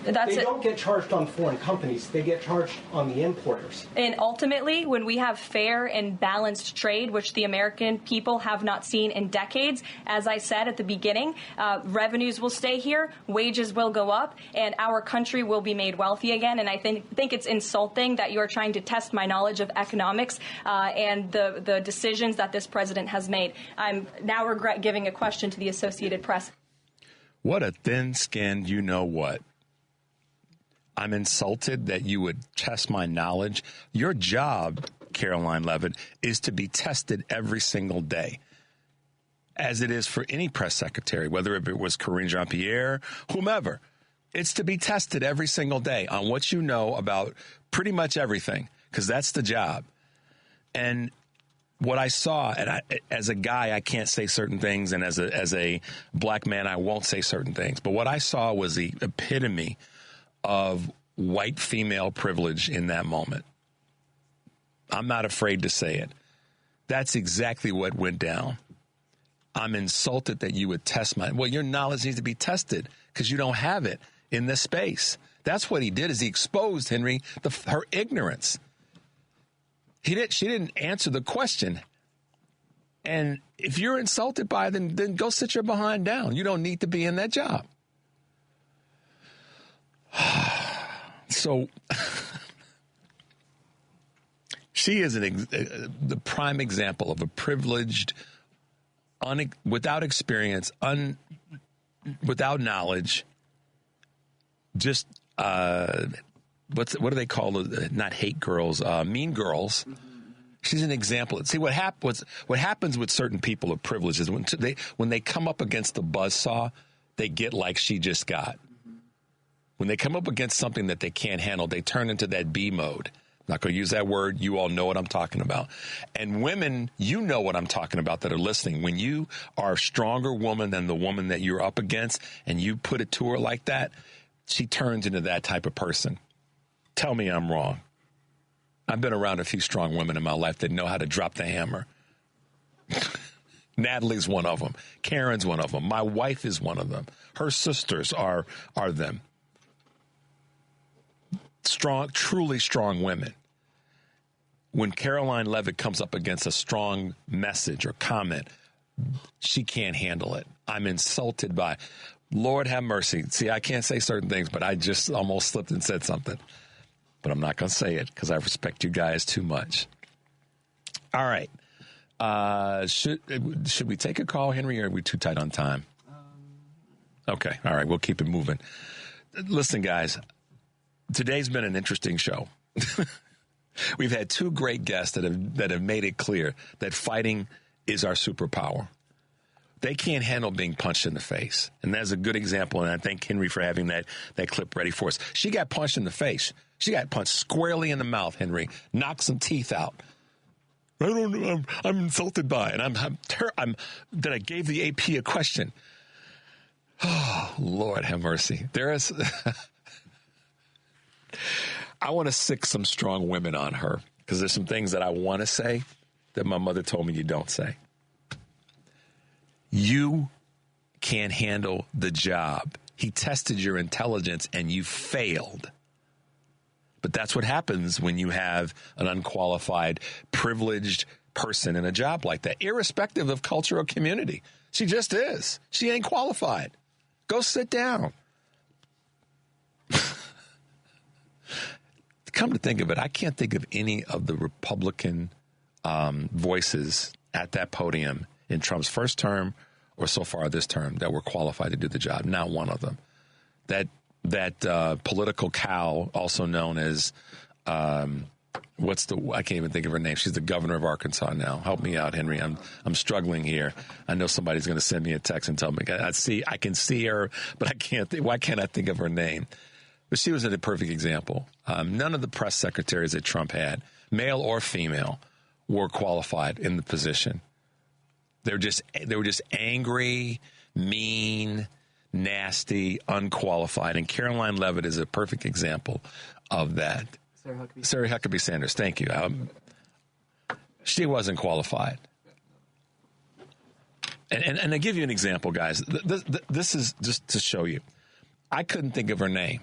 They don't get charged on foreign companies. They get charged on the importers. And ultimately, when we have fair and balanced trade, which the American people have not seen in decades, as I said at the beginning, revenues will stay here, wages will go up, and our country will be made wealthy again. And I think it's insulting that you are trying to test my knowledge of economics and the decisions that this president has made. I'm now regret giving a question to the Associated Press. What a thin-skinned you-know-what. I'm insulted that you would test my knowledge. Your job, Caroline Leavitt, is to be tested every single day, as it is for any press secretary, whether it was Karine Jean-Pierre, whomever. It's to be tested every single day on what you know about pretty much everything, because that's the job. And what I saw, and as a guy, I can't say certain things, and as a black man, I won't say certain things. But what I saw was the epitome of white female privilege in that moment. I'm not afraid to say it. That's exactly what went down. I'm insulted that you would test your knowledge needs to be tested because you don't have it in this space. That's what he did, is he exposed, Henry, her ignorance. She didn't answer the question. And if you're insulted by it, then go sit your behind down. You don't need to be in that job. So she is the prime example of a privileged, without experience, without knowledge, just what do they call it? Not hate girls, mean girls. She's an example. See what happens with certain people of privilege is when they come up against the buzzsaw, they get like she just got. When they come up against something that they can't handle, they turn into that B mode. I'm not going to use that word. You all know what I'm talking about. And women, you know what I'm talking about that are listening. When you are a stronger woman than the woman that you're up against and you put it to her like that, she turns into that type of person. Tell me I'm wrong. I've been around a few strong women in my life that know how to drop the hammer. Natalie's one of them. Karen's one of them. My wife is one of them. Her sisters are them. strong, truly strong women. When Caroline Leavitt comes up against a strong message or comment, she can't handle it. I'm insulted by, Lord have mercy. See, I can't say certain things, but I just almost slipped and said something. But I'm not going to say it because I respect you guys too much. All right. Should we take a call, Henry, or are we too tight on time? Okay. All right. We'll keep it moving. Listen, guys, today's been an interesting show. We've had two great guests that have made it clear that fighting is our superpower. They can't handle being punched in the face. And that's a good example, and I thank Henry for having that clip ready for us. She got punched in the face. She got punched squarely in the mouth, Henry. Knocked some teeth out. I don't know. I'm insulted by it. And that I gave the AP a question. Oh, Lord have mercy. There is... I want to sick some strong women on her because there's some things that I want to say that my mother told me you don't say. You can't handle the job. He tested your intelligence and you failed. But that's what happens when you have an unqualified, privileged person in a job like that, irrespective of culture or community. She just is. She ain't qualified. Go sit down. Come to think of it, I can't think of any of the Republican voices at that podium in Trump's first term or so far this term that were qualified to do the job. Not one of them. That political cow, also known as, I can't even think of her name. She's the governor of Arkansas now. Help me out, Henry. I'm struggling here. I know somebody's going to send me a text and tell me. I can see her, but I can't. Why can't I think of her name? But she was a perfect example. None of the press secretaries that Trump had, male or female, were qualified in the position. They were just angry, mean, nasty, unqualified. And Caroline Leavitt is a perfect example of that. Sarah Huckabee Sanders, thank you. She wasn't qualified. And I give you an example, guys. This is just to show you. I couldn't think of her name.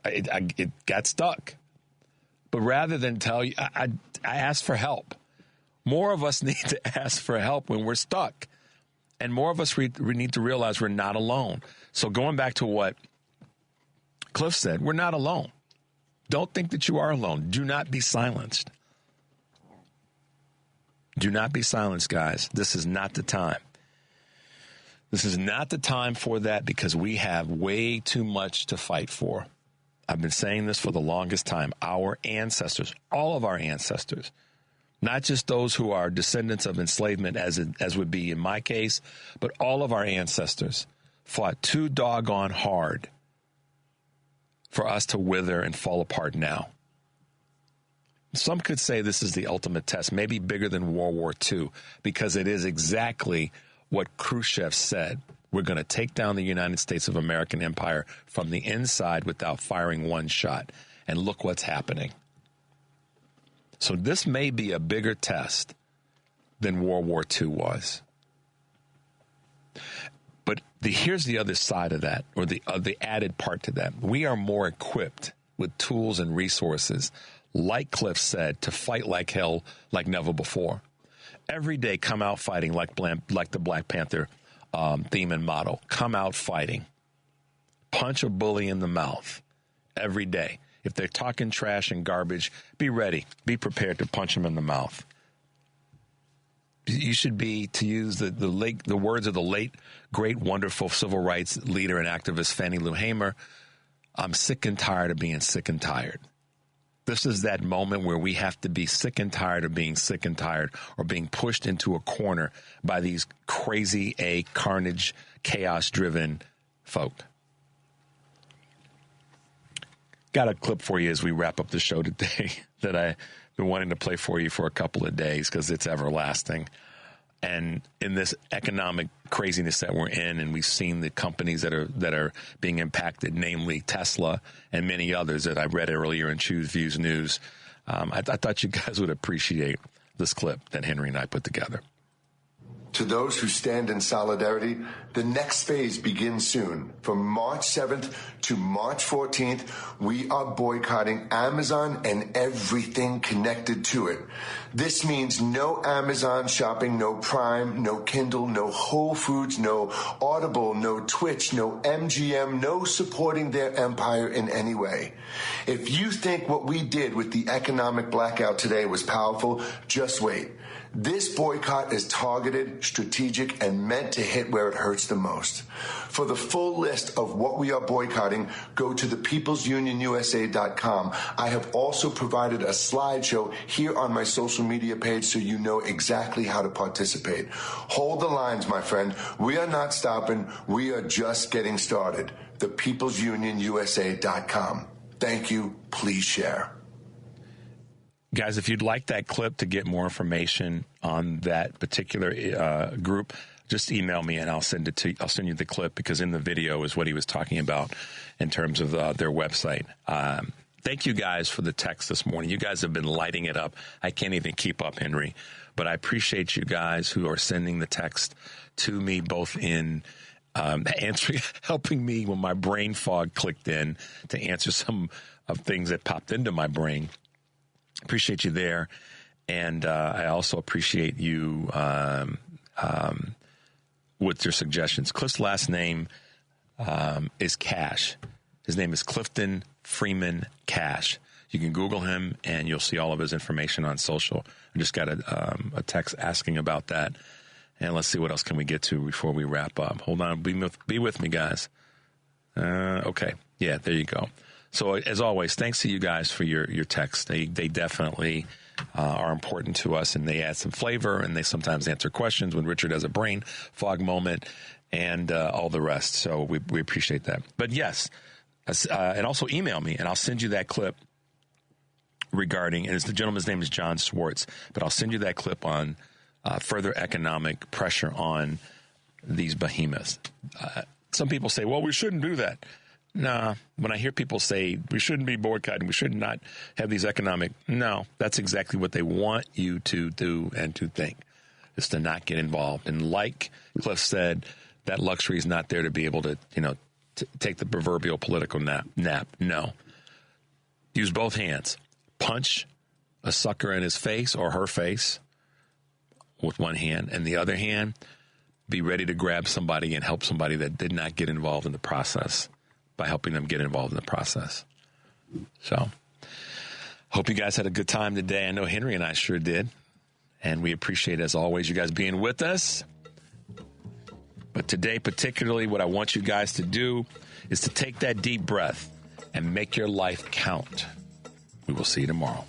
It got stuck. But rather than tell you, I asked for help. More of us need to ask for help when we're stuck. And more of us we need to realize we're not alone. So going back to what Cliff said, we're not alone. Don't think that you are alone. Do not be silenced. Do not be silenced, guys. This is not the time. This is not the time for that because we have way too much to fight for. I've been saying this for the longest time. Our ancestors, all of our ancestors, not just those who are descendants of enslavement, as would be in my case, but all of our ancestors fought too doggone hard for us to wither and fall apart now. Some could say this is the ultimate test, maybe bigger than World War II, because it is exactly what Khrushchev said. We're going to take down the United States of American empire from the inside without firing one shot. And look what's happening. So this may be a bigger test than World War II was. But here's the other side of that, or the added part to that. We are more equipped with tools and resources, like Cliff said, to fight like hell like never before. Every day come out fighting like the Black Panther theme and motto. Come out fighting. Punch a bully in the mouth every day. If they're talking trash and garbage, be ready. Be prepared to punch them in the mouth. You should be, to use the words of the late, great, wonderful civil rights leader and activist Fannie Lou Hamer, I'm sick and tired of being sick and tired. This is that moment where we have to be sick and tired of being sick and tired or being pushed into a corner by these crazy, carnage, chaos-driven folk. Got a clip for you as we wrap up the show today that I've been wanting to play for you for a couple of days because it's everlasting. And in this economic craziness that we're in, and we've seen the companies that are being impacted, namely Tesla and many others that I read earlier in Choose Views News, I thought you guys would appreciate this clip that Henry and I put together. To those who stand in solidarity, the next phase begins soon. From March 7th to March 14th, we are boycotting Amazon and everything connected to it. This means no Amazon shopping, no Prime, no Kindle, no Whole Foods, no Audible, no Twitch, no MGM, no supporting their empire in any way. If you think what we did with the economic blackout today was powerful, just wait. This boycott is targeted, strategic, and meant to hit where it hurts the most. For the full list of what we are boycotting, go to thepeoplesunionusa.com. I have also provided a slideshow here on my social media page so you know exactly how to participate. Hold the lines, my friend. We are not stopping. We are just getting started. Thepeoplesunionusa.com. Thank you. Please share. Guys, if you'd like that clip to get more information on that particular group, just email me and I'll send it to you. I'll send you the clip because in the video is what he was talking about in terms of their website. Thank you guys for the text this morning. You guys have been lighting it up. I can't even keep up, Henry, but I appreciate you guys who are sending the text to me, both in answering, helping me when my brain fog clicked in to answer some of things that popped into my brain. Appreciate you there, and I also appreciate you with your suggestions. Cliff's last name is Cash. His name is Clifton Freeman Cash. You can Google him, and you'll see all of his information on social. I just got a text asking about that, and let's see what else can we get to before we wrap up. Hold on, be with me, guys. Okay, yeah, there you go. So, as always, thanks to you guys for your texts. They definitely are important to us, and they add some flavor, and they sometimes answer questions when Richard has a brain fog moment and all the rest. So we appreciate that. But, yes, and also email me, and I'll send you that clip regarding, and the gentleman's name is John Swartz, but I'll send you that clip on further economic pressure on these behemoths. Some people say, well, we shouldn't do that. Nah, when I hear people say we shouldn't be boycotting, we should not have these economic, no, that's exactly what they want you to do and to think, is to not get involved. And like Cliff said, that luxury is not there to be able to, take the proverbial political nap. No. Use both hands. Punch a sucker in his face or her face with one hand, and the other hand, be ready to grab somebody and help somebody that did not get involved in the process by helping them get involved in the process. So, hope you guys had a good time today. I know Henry and I sure did. And we appreciate, as always, you guys being with us. But today, particularly, what I want you guys to do is to take that deep breath and make your life count. We will see you tomorrow.